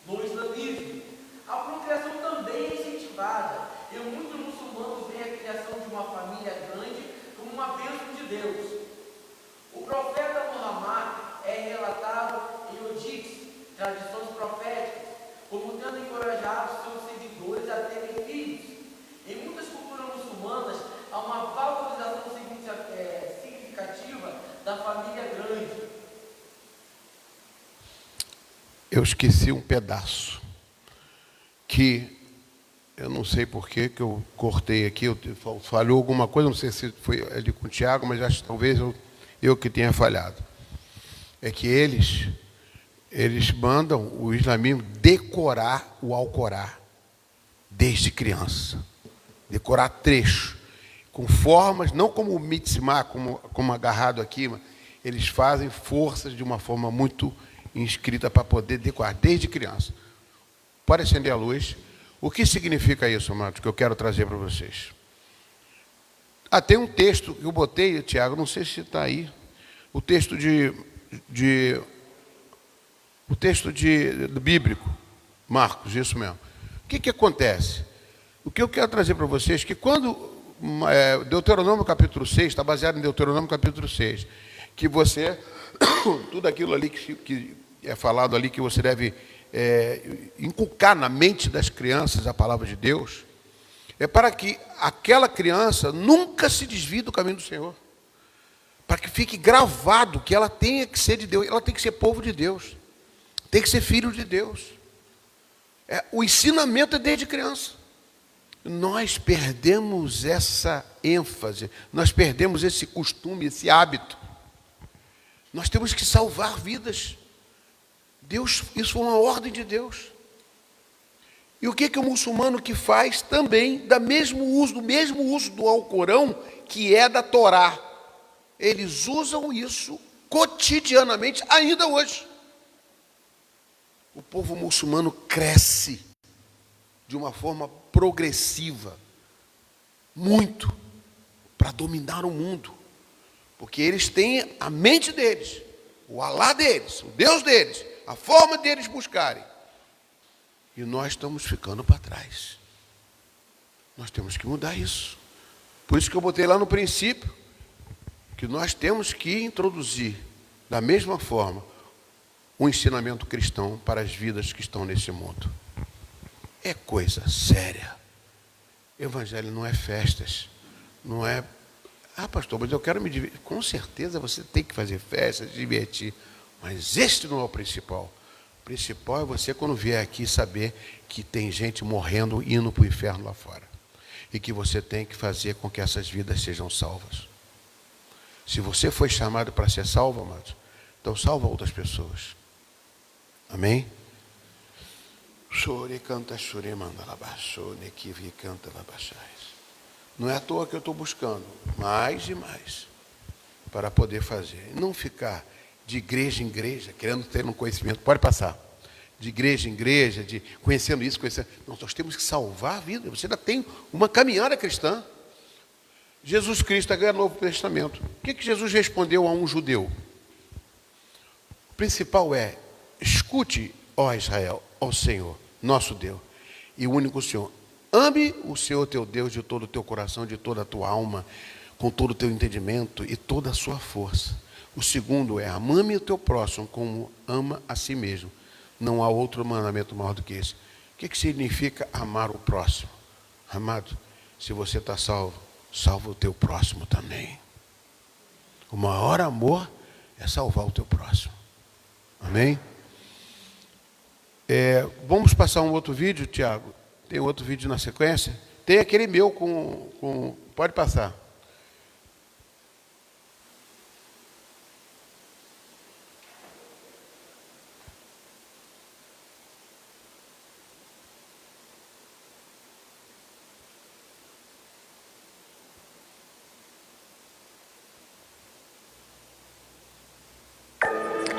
No islamismo, a procriação também é incentivada, e muitos muçulmanos veem a criação de uma família grande como uma bênção de Deus. O profeta Muhammad é relatado em Hadiths, tradições proféticas, como tendo encorajado seus seguidores a terem filhos. Em muitas culturas muçulmanas, há uma valorização significativa da família grande. Eu esqueci um pedaço que eu não sei por que eu cortei aqui, falhou alguma coisa, não sei se foi ali com o Tiago, mas acho que talvez eu que tenha falhado. É que eles mandam o islamismo decorar o Alcorá desde criança. Decorar trecho, com formas, não como o mitzvah, como agarrado aqui, mas eles fazem forças de uma forma muito inscrita para poder decorar desde criança. Pode acender a luz. O que significa isso, amados, que eu quero trazer para vocês? Tem um texto que eu botei, Tiago, não sei se está aí, o texto do bíblico, Marcos, isso mesmo. O que acontece? O que eu quero trazer para vocês é que quando Deuteronômio capítulo 6, está baseado em Deuteronômio capítulo 6, que você, tudo aquilo ali que é falado ali, que você deve inculcar na mente das crianças a palavra de Deus, é para que aquela criança nunca se desvie do caminho do Senhor, para que fique gravado que ela tenha que ser de Deus, ela tem que ser povo de Deus, tem que ser filho de Deus. O ensinamento é desde criança. Nós perdemos essa ênfase, nós perdemos esse costume, esse hábito. Nós temos que salvar vidas. Deus, isso foi uma ordem de Deus. E o que o muçulmano que faz também, do mesmo uso do Alcorão, que é da Torá. Eles usam isso cotidianamente, ainda hoje. O povo muçulmano cresce de uma forma progressiva, muito, para dominar o mundo. Porque eles têm a mente deles, o Alá deles, o Deus deles, a forma deles buscarem. E nós estamos ficando para trás. Nós temos que mudar isso. Por isso que eu botei lá no princípio, que nós temos que introduzir, da mesma forma, o ensinamento cristão para as vidas que estão nesse mundo. É coisa séria. Evangelho não é festas, não é... pastor, mas eu quero me divertir. Com certeza você tem que fazer festas, se divertir, mas este não é o principal. O principal é você, quando vier aqui, saber que tem gente morrendo, indo para o inferno lá fora. E que você tem que fazer com que essas vidas sejam salvas. Se você foi chamado para ser salvo, amados, então salva outras pessoas. Amém? Chore, canta, chore, manda labaixo, nequive, canta, labaixais. Não é à toa que eu estou buscando mais e mais para poder fazer. Não ficar de igreja em igreja, querendo ter um conhecimento. Pode passar. De igreja em igreja, de conhecendo isso, conhecendo... Não, nós temos que salvar a vida. Você ainda tem uma caminhada cristã. Jesus Cristo ganha o Novo Testamento. O que Jesus respondeu a um judeu? O principal é: escute, ó Israel, ó Senhor, nosso Deus, e o único Senhor. Ame o Senhor teu Deus de todo o teu coração, de toda a tua alma, com todo o teu entendimento e toda a sua força. O segundo é: ame o teu próximo como ama a si mesmo. Não há outro mandamento maior do que esse. O que significa amar o próximo? Amado, se você está salvo, salva o teu próximo também. O maior amor é salvar o teu próximo. Amém? Vamos passar um outro vídeo, Tiago. Tem outro vídeo na sequência? Tem aquele meu com... Pode passar.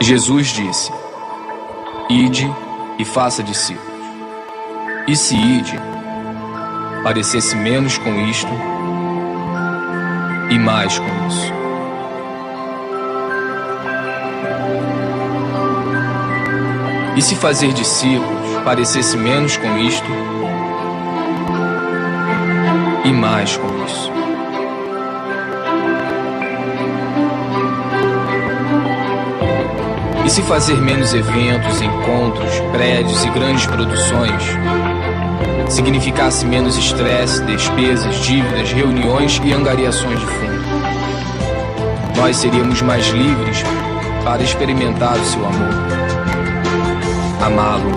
Jesus disse: Ide e faça discípulos. E se ide parecesse menos com isto e mais com isso. E se fazer discípulos parecesse menos com isto e mais com isso. E se fazer menos eventos, encontros, prédios e grandes produções significasse menos estresse, despesas, dívidas, reuniões e angariações de fundo, nós seríamos mais livres para experimentar o seu amor, amá-lo,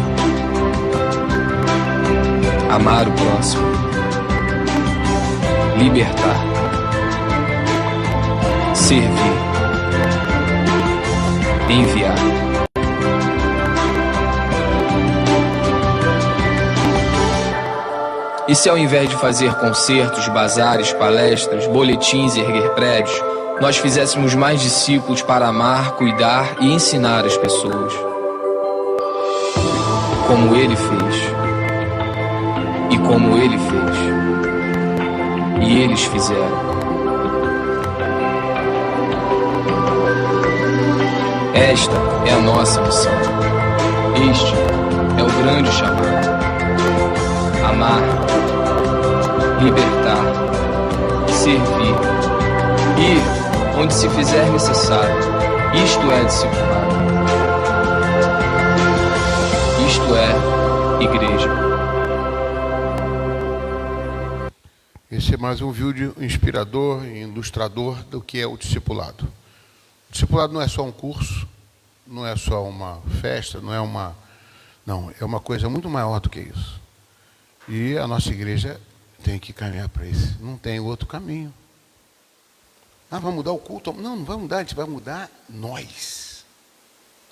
amar o próximo, libertar, servir, enviar. E se ao invés de fazer concertos, bazares, palestras, boletins e erguer prédios, nós fizéssemos mais discípulos para amar, cuidar e ensinar as pessoas, como Ele fez, e como Ele fez, e eles fizeram. Esta é a nossa missão. Este é o grande chamado. Amar, libertar, servir, ir onde se fizer necessário. Isto é discipulado. Isto é igreja. Esse é mais um vídeo inspirador e ilustrador do que é o discipulado. O discipulado não é só um curso, não é só uma festa, não, é uma coisa muito maior do que isso. E a nossa igreja tem que caminhar para isso. Não tem outro caminho. Ah, vai mudar o culto? Não vai mudar, a gente vai mudar nós.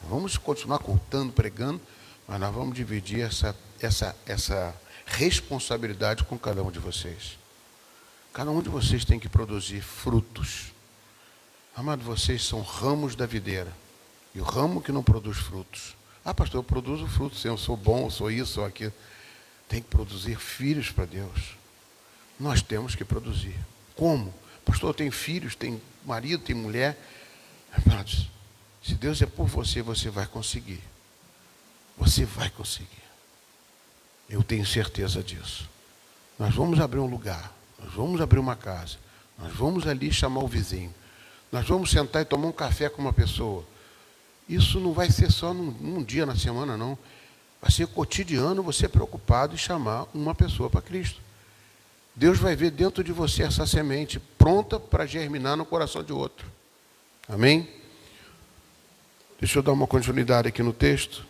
Vamos continuar cultando, pregando, mas nós vamos dividir essa responsabilidade com cada um de vocês. Cada um de vocês tem que produzir frutos. Amados, vocês são ramos da videira. E o ramo que não produz frutos. Ah, pastor, eu produzo frutos, eu sou bom, eu sou isso, sou aquilo. Tem que produzir filhos para Deus. Nós temos que produzir. Como? Pastor, eu tenho filhos, tenho marido, tenho mulher. Amados, se Deus é por você, você vai conseguir. Você vai conseguir. Eu tenho certeza disso. Nós vamos abrir um lugar, nós vamos abrir uma casa, nós vamos ali chamar o vizinho, nós vamos sentar e tomar um café com uma pessoa. Isso não vai ser só num dia na semana, não. Vai ser cotidiano você preocupado em chamar uma pessoa para Cristo. Deus vai ver dentro de você essa semente pronta para germinar no coração de outro. Amém? Deixa eu dar uma continuidade aqui no texto.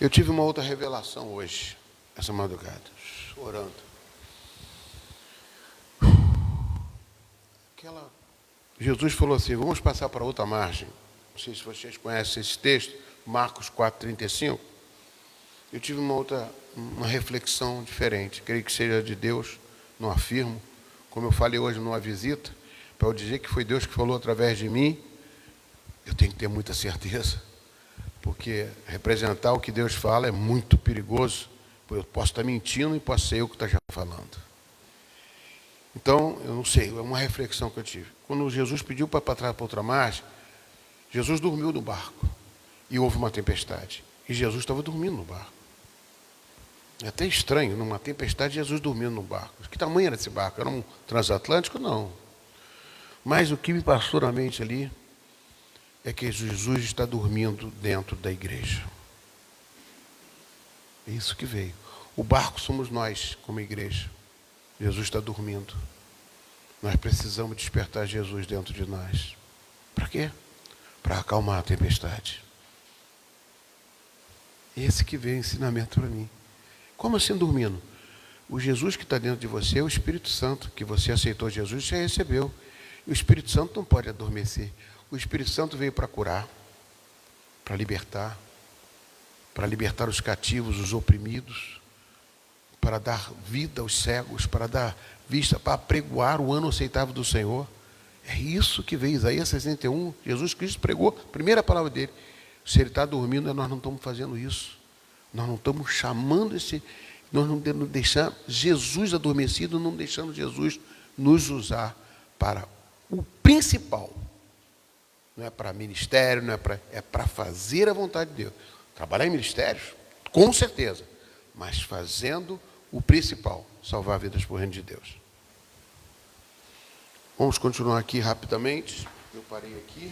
Eu tive uma outra revelação hoje, essa madrugada, orando. Jesus falou assim, vamos passar para outra margem. Não sei se vocês conhecem esse texto, Marcos 4:35. Eu tive uma reflexão diferente. Creio que seja de Deus, não afirmo. Como eu falei hoje numa visita, para eu dizer que foi Deus que falou através de mim, eu tenho que ter muita certeza. Porque representar o que Deus fala é muito perigoso. Eu posso estar mentindo e posso ser eu que está falando. Então, eu não sei, é uma reflexão que eu tive. Quando Jesus pediu para passar para outra margem, Jesus dormiu no barco. E houve uma tempestade. E Jesus estava dormindo no barco. É até estranho, numa tempestade, Jesus dormindo no barco. Que tamanho era esse barco? Era um transatlântico? Não. Mas o que me passou na mente ali é que Jesus está dormindo dentro da igreja. É isso que veio. O barco somos nós, como igreja. Jesus está dormindo. Nós precisamos despertar Jesus dentro de nós. Para quê? Para acalmar a tempestade. Esse que veio o ensinamento para mim. Como assim dormindo? O Jesus que está dentro de você é o Espírito Santo, que você aceitou Jesus e já recebeu. E o Espírito Santo não pode adormecer. O Espírito Santo veio para curar, para libertar os cativos, os oprimidos. para dar vida aos cegos, para dar vista, para pregoar o ano aceitável do Senhor. É isso que veio Isaías 61. Jesus Cristo pregou, a primeira palavra dele. Se ele está dormindo, nós não estamos fazendo isso. Nós não estamos chamando nós não devemos deixar Jesus adormecido, não deixando Jesus nos usar para o principal. Não é para ministério, é para fazer a vontade de Deus. Trabalhar em ministérios, com certeza, mas fazendo o principal, salvar vidas por reino de Deus. Vamos continuar aqui rapidamente. Eu parei aqui.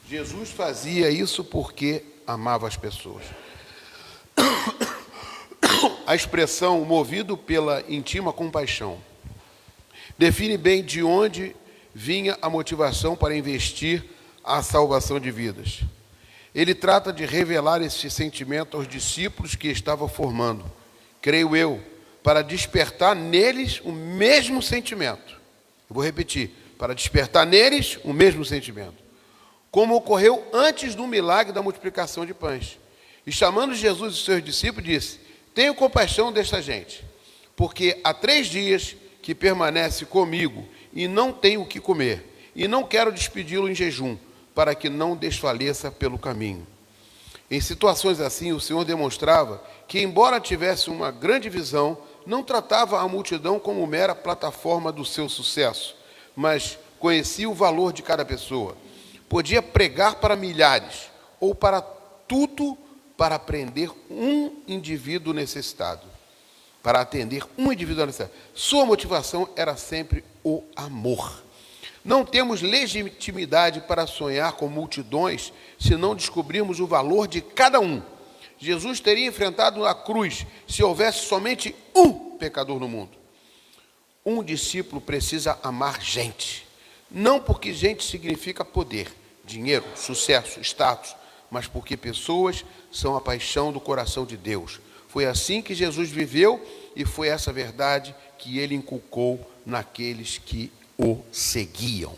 Jesus fazia isso porque amava as pessoas. A expressão movido pela íntima compaixão define bem de onde vinha a motivação para investir a salvação de vidas. Ele trata de revelar esse sentimento aos discípulos que estava formando, creio eu, para despertar neles o mesmo sentimento. Eu vou repetir, para despertar neles o mesmo sentimento, como ocorreu antes do milagre da multiplicação de pães. E chamando Jesus e seus discípulos, disse: tenho compaixão desta gente, porque há 3 dias que permanece comigo e não tenho o que comer, e não quero despedi-lo em jejum, para que não desfaleça pelo caminho. Em situações assim, o Senhor demonstrava que, embora tivesse uma grande visão, não tratava a multidão como mera plataforma do seu sucesso, mas conhecia o valor de cada pessoa. Podia pregar para milhares, ou para tudo, para atender um indivíduo necessitado. Sua motivação era sempre o amor. Não temos legitimidade para sonhar com multidões se não descobrirmos o valor de cada um. Jesus teria enfrentado a cruz se houvesse somente um pecador no mundo. Um discípulo precisa amar gente. Não porque gente significa poder, dinheiro, sucesso, status, mas porque pessoas são a paixão do coração de Deus. Foi assim que Jesus viveu e foi essa verdade que ele inculcou naqueles que o seguiam.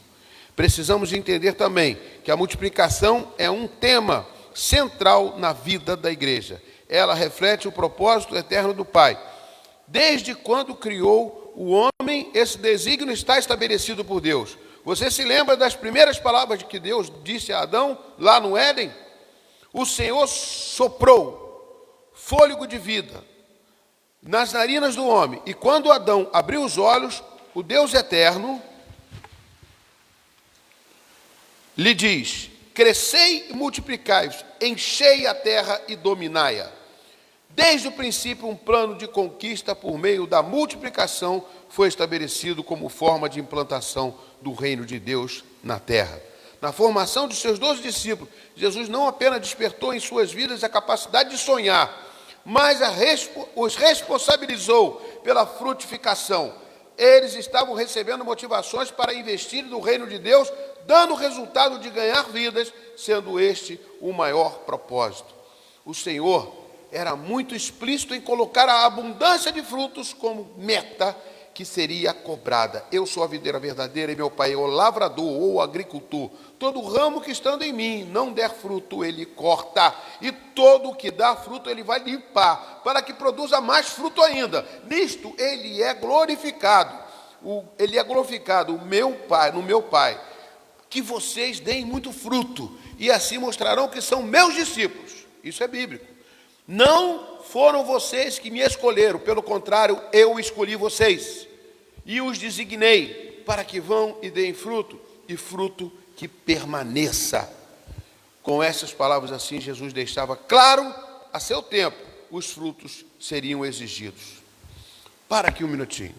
Precisamos entender também que a multiplicação é um tema central na vida da igreja. Ela reflete o propósito eterno do Pai. Desde quando criou o homem, esse desígnio está estabelecido por Deus. Você se lembra das primeiras palavras que Deus disse a Adão, lá no Éden? O Senhor soprou fôlego de vida nas narinas do homem. E quando Adão abriu os olhos, o Deus eterno lhe diz: crescei e multiplicai-vos, enchei a terra e dominai-a. Desde o princípio, um plano de conquista por meio da multiplicação foi estabelecido como forma de implantação do reino de Deus na terra. Na formação de seus 12 discípulos, Jesus não apenas despertou em suas vidas a capacidade de sonhar, mas os responsabilizou pela frutificação. Eles estavam recebendo motivações para investir no reino de Deus, dando o resultado de ganhar vidas, sendo este o maior propósito. O Senhor era muito explícito em colocar a abundância de frutos como meta que seria cobrada. Eu sou a videira verdadeira e meu Pai é o lavrador ou o agricultor. Todo ramo que estando em mim não der fruto, ele corta. E todo o que dá fruto, ele vai limpar, para que produza mais fruto ainda. Nisto, ele é glorificado. No meu Pai. Que vocês deem muito fruto, e assim mostrarão que são meus discípulos. Isso é bíblico. Não foram vocês que me escolheram, pelo contrário, eu escolhi vocês e os designei para que vão e deem fruto, e fruto que permaneça. Com essas palavras assim, Jesus deixava claro, a seu tempo, os frutos seriam exigidos. Para aqui um minutinho.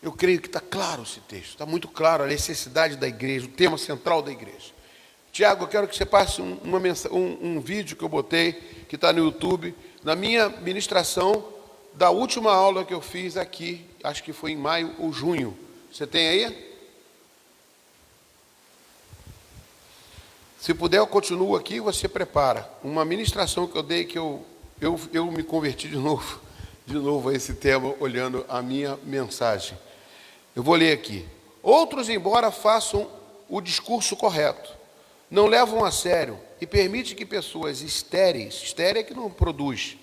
Eu creio que está claro esse texto, está muito claro a necessidade da igreja, o tema central da igreja. Tiago, eu quero que você passe um vídeo que eu botei, que está no YouTube, na minha ministração da última aula que eu fiz aqui, acho que foi em maio ou junho. Você tem aí? Se puder, eu continuo aqui e você prepara. Uma ministração que eu dei, que eu me converti de novo a esse tema, olhando a minha mensagem. Eu vou ler aqui. Outros, embora façam o discurso correto, não levam a sério e permite que pessoas estéreis, estéreo é que não produz,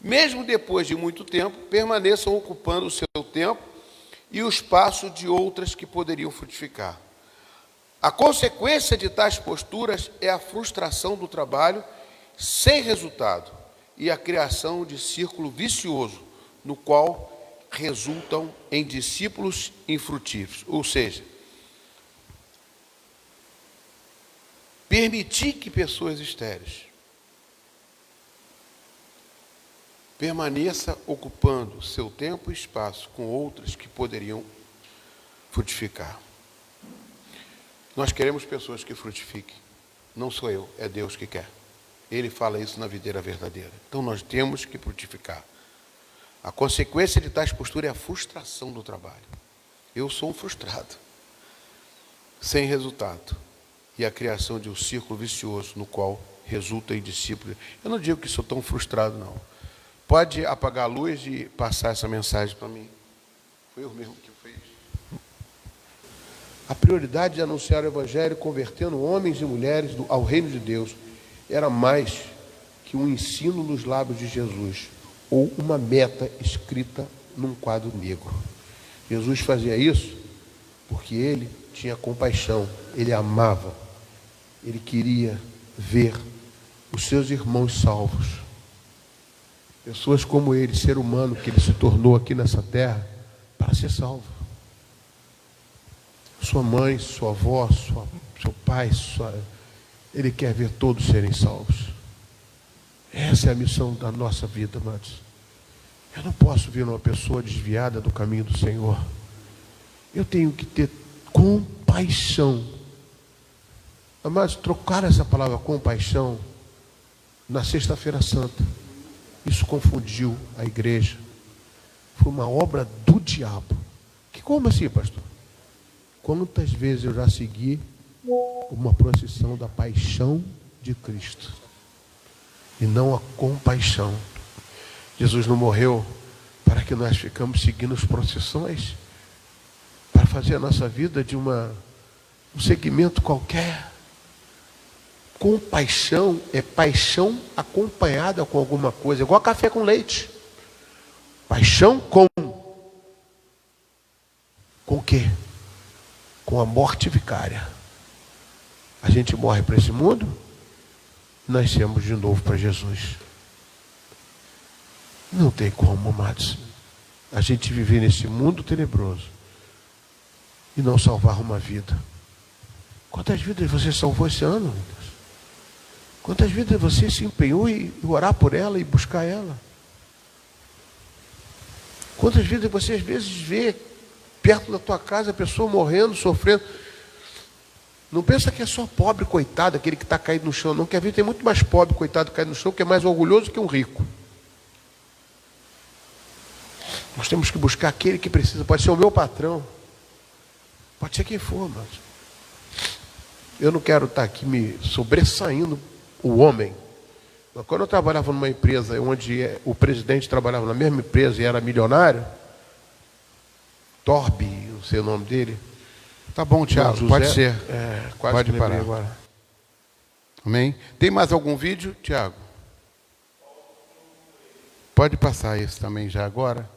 mesmo depois de muito tempo, permaneçam ocupando o seu tempo e o espaço de outras que poderiam frutificar. A consequência de tais posturas é a frustração do trabalho sem resultado e a criação de círculo vicioso, no qual resultam em discípulos infrutíferos. Ou seja, permitir que pessoas estéreis permaneça ocupando seu tempo e espaço com outras que poderiam frutificar. Nós queremos pessoas que frutifiquem. Não sou eu, é Deus que quer. Ele fala isso na videira verdadeira. Então nós temos que frutificar. A consequência de tais posturas é a frustração do trabalho. Eu sou um frustrado, sem resultado, e a criação de um círculo vicioso no qual resulta em discípulos. Eu não digo que sou tão frustrado, não. Pode apagar a luz e passar essa mensagem para mim. Foi eu mesmo que fiz. A prioridade de anunciar o Evangelho, convertendo homens e mulheres ao reino de Deus, era mais que um ensino nos lábios de Jesus, ou uma meta escrita num quadro negro. Jesus fazia isso porque ele tinha compaixão, ele amava, ele queria ver os seus irmãos salvos. Pessoas como ele, ser humano que ele se tornou aqui nessa terra, para ser salvo. Sua mãe, sua avó, seu pai, ele quer ver todos serem salvos. Essa é a missão da nossa vida, amados. Eu não posso ver uma pessoa desviada do caminho do Senhor. Eu tenho que ter compaixão. Amados, trocaram essa palavra compaixão na Sexta-feira Santa. Isso confundiu a igreja. Foi uma obra do diabo. Como assim, pastor? Quantas vezes eu já segui uma procissão da paixão de Cristo e não a compaixão? Jesus não morreu para que nós ficamos seguindo as procissões, para fazer a nossa vida de um segmento qualquer. Compaixão é paixão acompanhada com alguma coisa, igual café com leite. Paixão com o quê? Com a morte vicária. A gente morre para esse mundo, nascemos de novo para Jesus. Não tem como, amados, a gente viver nesse mundo tenebroso e não salvar uma vida. Quantas vidas você salvou esse ano, meu Deus? Quantas vidas você se empenhou em orar por ela e buscar ela? Quantas vidas você às vezes vê perto da tua casa a pessoa morrendo, sofrendo? Não pensa que é só pobre, coitado, aquele que está caído no chão, não. Quer ver, tem muito mais pobre, coitado, caído no chão, que é mais orgulhoso que um rico. Nós temos que buscar aquele que precisa. Pode ser o meu patrão, pode ser quem for, mas eu não quero estar aqui me sobressaindo o homem. Mas quando eu trabalhava numa empresa onde o presidente trabalhava na mesma empresa e era milionário, Torbi, não sei o nome dele. Tá bom, Tiago, José, pode ser. Pode parar agora. Amém? Tem mais algum vídeo, Tiago? Pode passar esse também já agora.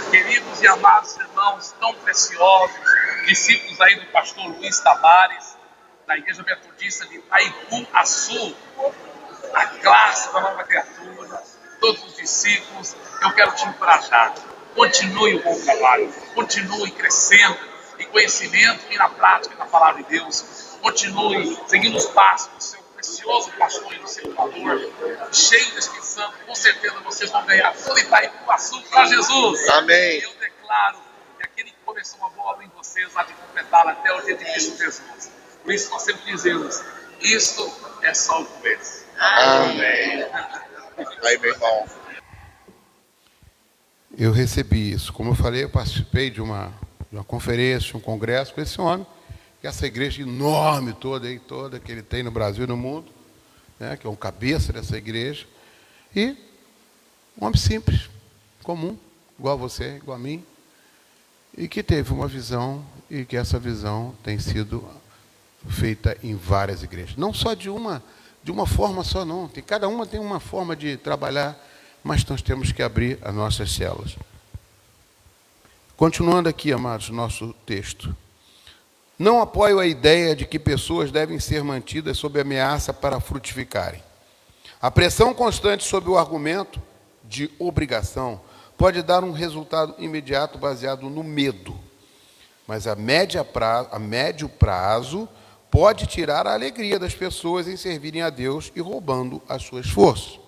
Queridos e amados irmãos tão preciosos, discípulos aí do pastor Luiz Tavares, da Igreja Metodista de Itaipu-Açu, a classe da nova criatura, todos os discípulos, eu quero te encorajar. Continue o bom trabalho, continue crescendo em conhecimento e na prática da palavra de Deus. Continue seguindo os passos do seu precioso pastor e do seu Salvador, cheio do Espírito Santo. Com certeza vocês vão ganhar todo Itaipu-Açu para Jesus. Amém. Eu declaro que aquele que começou uma boa obra em vocês há de completá-la até o dia de Cristo Jesus. Por isso nós sempre dizemos, isto é só o começo. Amém. Aí, meu irmão. eu recebi isso. Como eu falei, eu participei de uma conferência, um congresso com esse homem, que é essa igreja enorme toda que ele tem no Brasil e no mundo, né, que é um cabeça dessa igreja, e um homem simples, comum, igual a você, igual a mim, e que teve uma visão, e que essa visão tem sido feita em várias igrejas. Não só de uma forma só, não. Cada uma tem uma forma de trabalhar, mas nós temos que abrir as nossas células. Continuando aqui, amados, nosso texto. Não apoio a ideia de que pessoas devem ser mantidas sob ameaça para frutificarem. A pressão constante sob o argumento de obrigação pode dar um resultado imediato baseado no medo, mas a médio prazo pode tirar a alegria das pessoas em servirem a Deus e roubando as suas forças.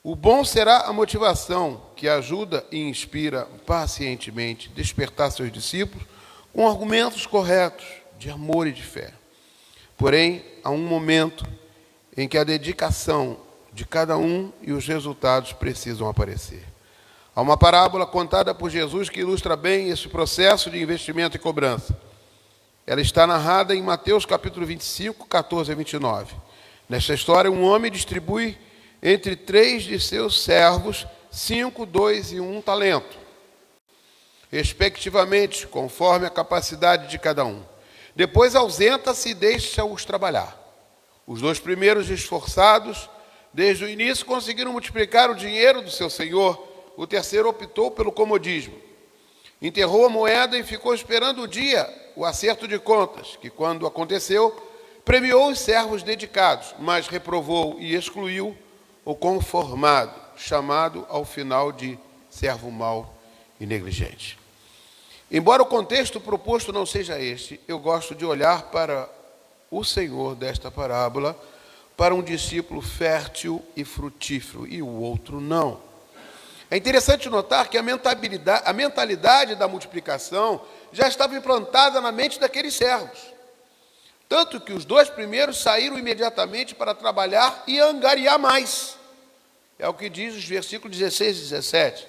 O bom será a motivação que ajuda e inspira pacientemente despertar seus discípulos com argumentos corretos de amor e de fé. Porém, há um momento em que a dedicação de cada um e os resultados precisam aparecer. Há uma parábola contada por Jesus que ilustra bem esse processo de investimento e cobrança. Ela está narrada em Mateus capítulo 25, 14 a 29. Nesta história, um homem distribui entre 3 de seus servos 5, 2 e 1 talento, respectivamente, conforme a capacidade de cada um. Depois ausenta-se e deixa-os trabalhar. Os 2 primeiros, esforçados, desde o início, conseguiram multiplicar o dinheiro do seu senhor. O terceiro optou pelo comodismo. Enterrou a moeda e ficou esperando o acerto de contas, que, quando aconteceu, premiou os servos dedicados, mas reprovou e excluiu o conformado, chamado ao final de servo mau e negligente. Embora o contexto proposto não seja este, eu gosto de olhar para o Senhor desta parábola, para um discípulo fértil e frutífero, e o outro não. É interessante notar que a mentalidade da multiplicação já estava implantada na mente daqueles servos. Tanto que os 2 primeiros saíram imediatamente para trabalhar e angariar mais. É o que diz os versículos 16 e 17.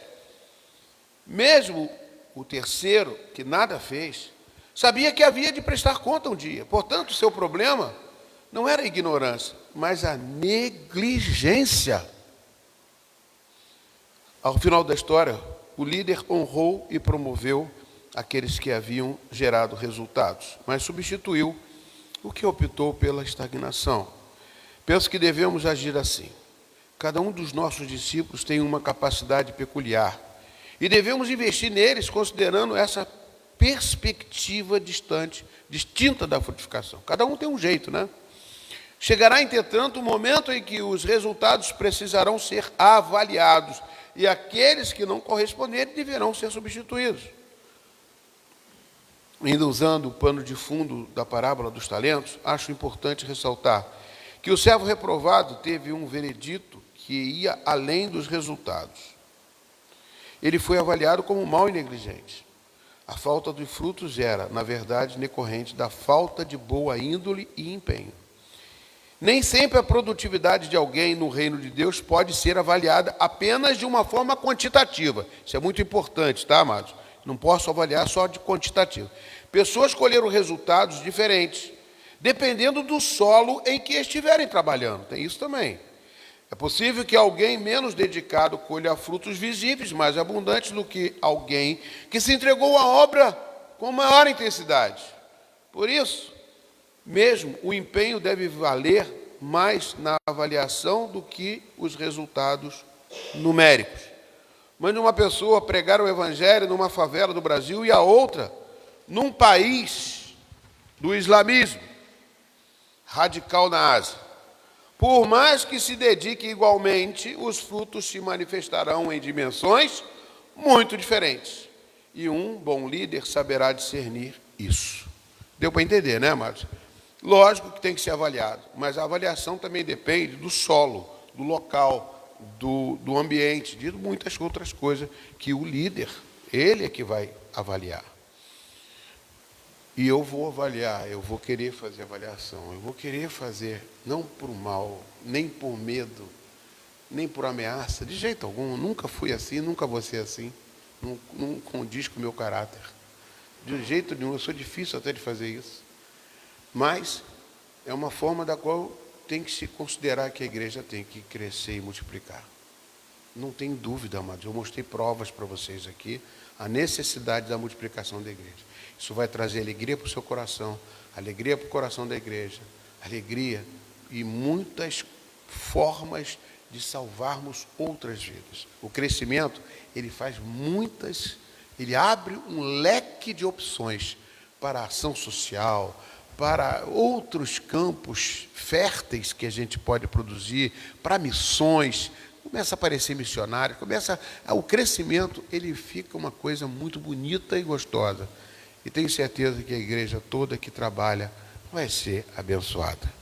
Mesmo o terceiro, que nada fez, sabia que havia de prestar conta um dia. Portanto, o seu problema não era a ignorância, mas a negligência. Ao final da história, o líder honrou e promoveu aqueles que haviam gerado resultados, mas substituiu o que optou pela estagnação. Penso que devemos agir assim. Cada um dos nossos discípulos tem uma capacidade peculiar e devemos investir neles considerando essa perspectiva distinta da frutificação. Cada um tem um jeito, né? Chegará, entretanto, o momento em que os resultados precisarão ser avaliados e aqueles que não corresponderem deverão ser substituídos. Ainda usando o pano de fundo da parábola dos talentos, acho importante ressaltar que o servo reprovado teve um veredito que ia além dos resultados. Ele foi avaliado como mau e negligente. A falta de frutos era, na verdade, decorrente da falta de boa índole e empenho. Nem sempre a produtividade de alguém no reino de Deus pode ser avaliada apenas de uma forma quantitativa. Isso é muito importante, tá, amados? Não posso avaliar só de quantitativo. Pessoas colheram resultados diferentes, dependendo do solo em que estiverem trabalhando. Tem isso também. É possível que alguém menos dedicado colha frutos visíveis, mais abundantes do que alguém que se entregou à obra com maior intensidade. Por isso, mesmo o empenho deve valer mais na avaliação do que os resultados numéricos. Mande uma pessoa pregar o evangelho numa favela do Brasil e a outra num país do islamismo radical na Ásia. Por mais que se dedique igualmente, os frutos se manifestarão em dimensões muito diferentes. E um bom líder saberá discernir isso. Deu para entender, né, amados? Lógico que tem que ser avaliado, mas a avaliação também depende do solo, do local, do ambiente, de muitas outras coisas que o líder, ele é que vai avaliar. E eu vou avaliar, eu vou querer fazer avaliação, eu vou querer fazer, não por mal, nem por medo, nem por ameaça, de jeito algum. Nunca fui assim, nunca vou ser assim. Não condiz com o meu caráter. De jeito nenhum, eu sou difícil até de fazer isso. Mas é uma forma da qual tem que se considerar que a igreja tem que crescer e multiplicar. Não tem dúvida, amados. Eu mostrei provas para vocês aqui, a necessidade da multiplicação da igreja. Isso vai trazer alegria para o seu coração, alegria para o coração da igreja, alegria e muitas formas de salvarmos outras vidas. O crescimento, ele abre um leque de opções para a ação social, para outros campos férteis que a gente pode produzir, para missões. Começa a aparecer missionário, o crescimento, ele fica uma coisa muito bonita e gostosa. E tenho certeza que a igreja toda que trabalha vai ser abençoada.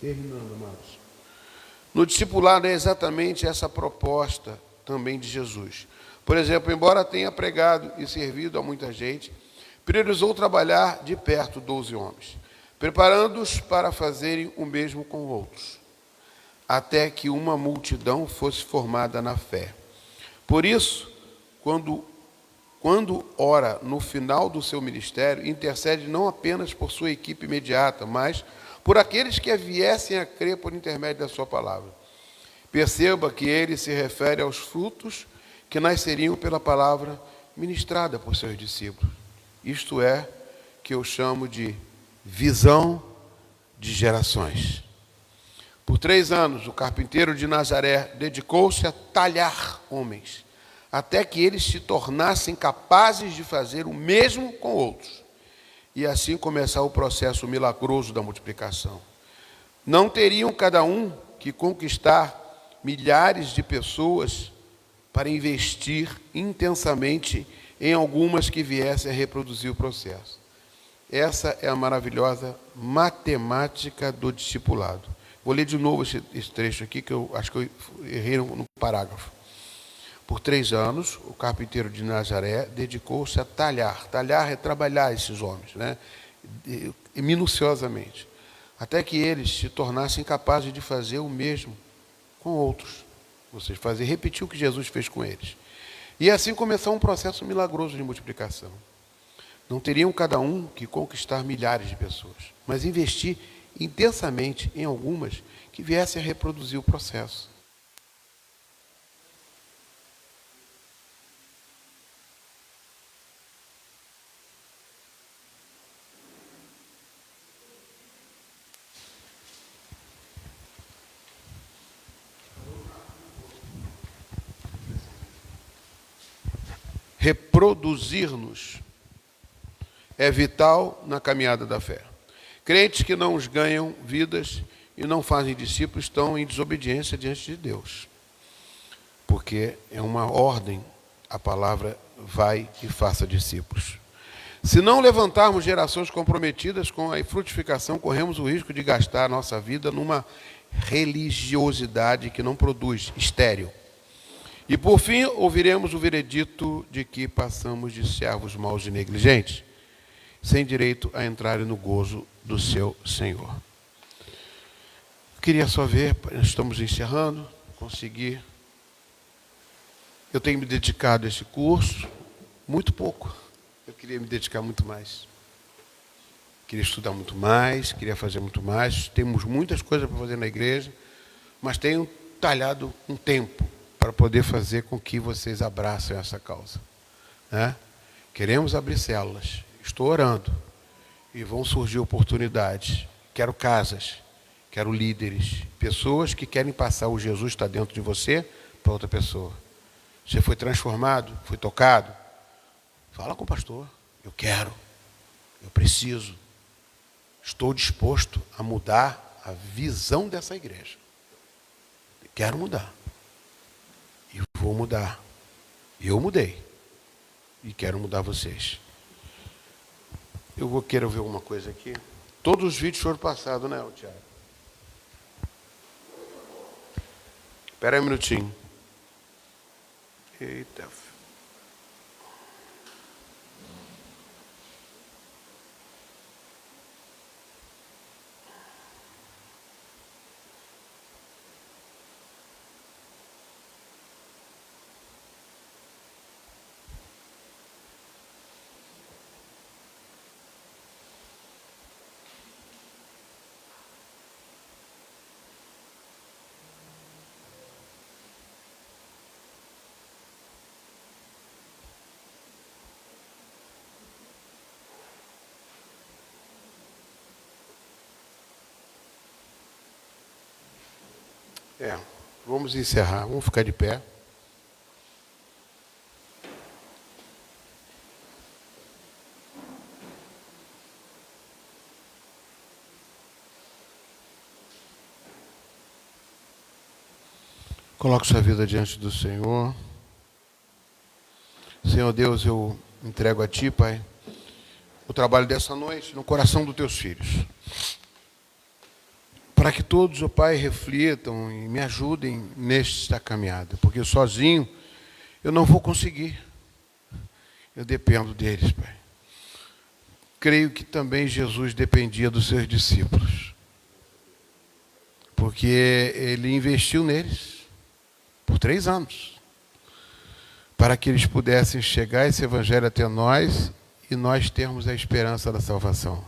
Terminando, amados. No discipulado é exatamente essa proposta também de Jesus. Por exemplo, embora tenha pregado e servido a muita gente, priorizou trabalhar de perto 12 homens, preparando-os para fazerem o mesmo com outros, até que uma multidão fosse formada na fé. Por isso, quando ora no final do seu ministério, intercede não apenas por sua equipe imediata, mas por aqueles que viessem a crer por intermédio da sua palavra. Perceba que ele se refere aos frutos que nasceriam pela palavra ministrada por seus discípulos. Isto é, que eu chamo de visão de gerações. Por 3 anos, o carpinteiro de Nazaré dedicou-se a talhar homens, até que eles se tornassem capazes de fazer o mesmo com outros, e assim começar o processo milagroso da multiplicação. Não teriam cada um que conquistar milhares de pessoas para investir intensamente em algumas que viessem a reproduzir o processo. Essa é a maravilhosa matemática do discipulado. Vou ler de novo esse trecho aqui, que eu acho que eu errei no parágrafo. Por 3 anos, o carpinteiro de Nazaré dedicou-se a talhar. Talhar é trabalhar esses homens, né? Minuciosamente, até que eles se tornassem capazes de fazer o mesmo com outros. Ou seja, repetir o que Jesus fez com eles. E assim começou um processo milagroso de multiplicação. Não teriam cada um que conquistar milhares de pessoas, mas investir intensamente em algumas que viessem a reproduzir o processo. Reproduzir-nos é vital na caminhada da fé. Crentes que não ganham vidas e não fazem discípulos estão em desobediência diante de Deus. Porque é uma ordem, a palavra vai e faça discípulos. Se não levantarmos gerações comprometidas com a frutificação, corremos o risco de gastar a nossa vida numa religiosidade que não produz, estéril. E por fim, ouviremos o veredito de que passamos de servos maus e negligentes, sem direito a entrarem no gozo do seu Senhor. Queria só ver, estamos encerrando, conseguir. Eu tenho me dedicado a esse curso muito pouco. Eu queria me dedicar muito mais. Queria estudar muito mais, queria fazer muito mais. Temos muitas coisas para fazer na igreja, mas tenho talhado um tempo para poder fazer com que vocês abracem essa causa, né? Queremos abrir células. Estou orando. E vão surgir oportunidades. Quero casas. Quero líderes. Pessoas que querem passar o Jesus que está dentro de você para outra pessoa. Você foi transformado? Foi tocado? Fala com o pastor. Eu quero. Eu preciso. Estou disposto a mudar a visão dessa igreja. Quero mudar. E vou mudar. Eu mudei. E quero mudar vocês. Eu vou querer ver alguma coisa aqui. Todos os vídeos foram passados, né, Tiago? Espera aí um minutinho. Eita. Vamos encerrar. Vamos ficar de pé. Coloque sua vida diante do Senhor. Senhor Deus, eu entrego a Ti, Pai, o trabalho dessa noite no coração dos Teus filhos. Para que todos, ó Pai, reflitam e me ajudem nesta caminhada. Porque sozinho eu não vou conseguir. Eu dependo deles, Pai. Creio que também Jesus dependia dos seus discípulos. Porque Ele investiu neles por 3 anos, para que eles pudessem chegar esse evangelho até nós e nós termos a esperança da salvação.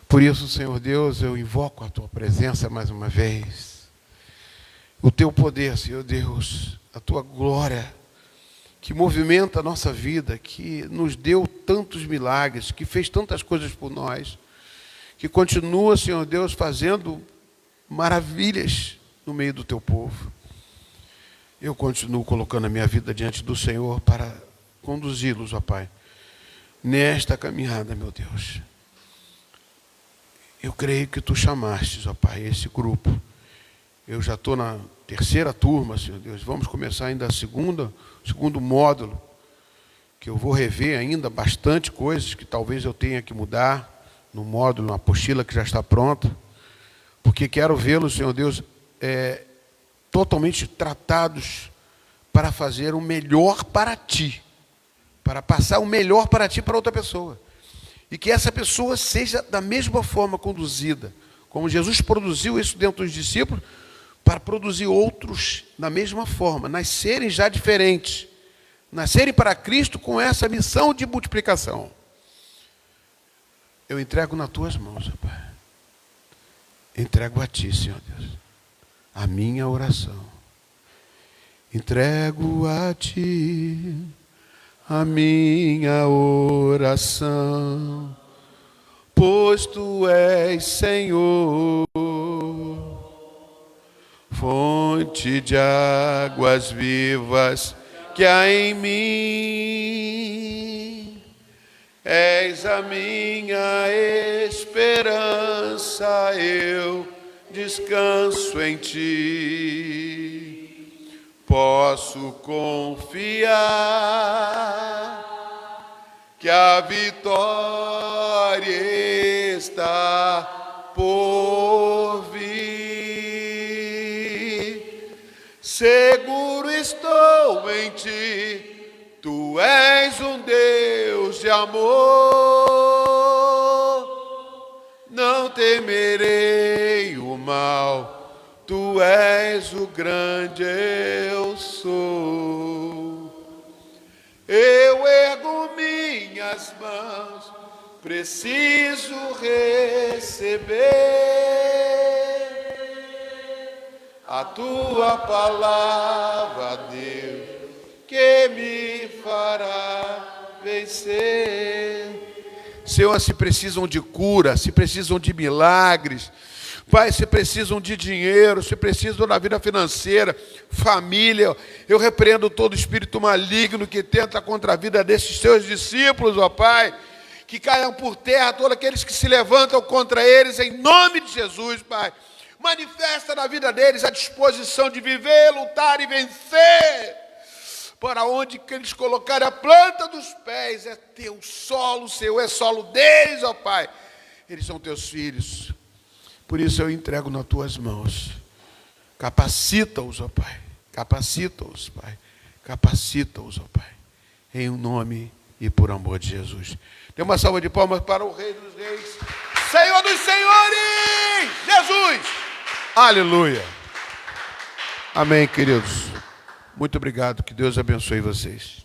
Por isso, Senhor Deus, eu invoco a Tua presença mais uma vez. O Teu poder, Senhor Deus, a Tua glória, que movimenta a nossa vida, que nos deu tantos milagres, que fez tantas coisas por nós, que continua, Senhor Deus, fazendo maravilhas no meio do Teu povo. Eu continuo colocando a minha vida diante do Senhor para conduzi-los, ó Pai, nesta caminhada, meu Deus. Eu creio que Tu chamastes, ó Pai, esse grupo. Eu já estou na 3ª turma, Senhor Deus. Vamos começar ainda a segundo módulo, que eu vou rever ainda bastante coisas que talvez eu tenha que mudar no módulo, na apostila que já está pronta, porque quero vê-los, Senhor Deus, totalmente tratados para fazer o melhor para Ti, para passar o melhor para Ti para outra pessoa. E que essa pessoa seja da mesma forma conduzida, como Jesus produziu isso dentro dos discípulos, para produzir outros da mesma forma, nascerem já diferentes, nascerem para Cristo com essa missão de multiplicação. Eu entrego nas Tuas mãos, ó Pai. Entrego a Ti, Senhor Deus, a minha oração. Entrego a Ti a minha oração, pois Tu és, Senhor, fonte de águas vivas que há em mim. És a minha esperança, eu descanso em Ti. Posso confiar que a vitória está por vir. Seguro estou em Ti, Tu és um Deus de amor. Não temerei o mal, Tu és o grande eu sou. Eu ergo minhas mãos, preciso receber a Tua palavra, Deus, que me fará vencer. Senhor, se precisam de cura, se precisam de milagres, Pai, se precisam de dinheiro, se precisam da vida financeira, família, eu repreendo todo espírito maligno que tenta contra a vida desses Teus discípulos, ó Pai, que caiam por terra todos aqueles que se levantam contra eles, em nome de Jesus, Pai. Manifesta na vida deles a disposição de viver, lutar e vencer. Para onde que eles colocarem a planta dos pés, é Teu solo, Senhor, é solo deles, ó Pai. Eles são Teus filhos. Por isso eu entrego nas Tuas mãos. Capacita-os, ó Pai. Capacita-os, Pai. Capacita-os, ó Pai. Em nome e por amor de Jesus. Dê uma salva de palmas para o Rei dos Reis, Senhor dos Senhores, Jesus. Aleluia. Amém, queridos. Muito obrigado. Que Deus abençoe vocês.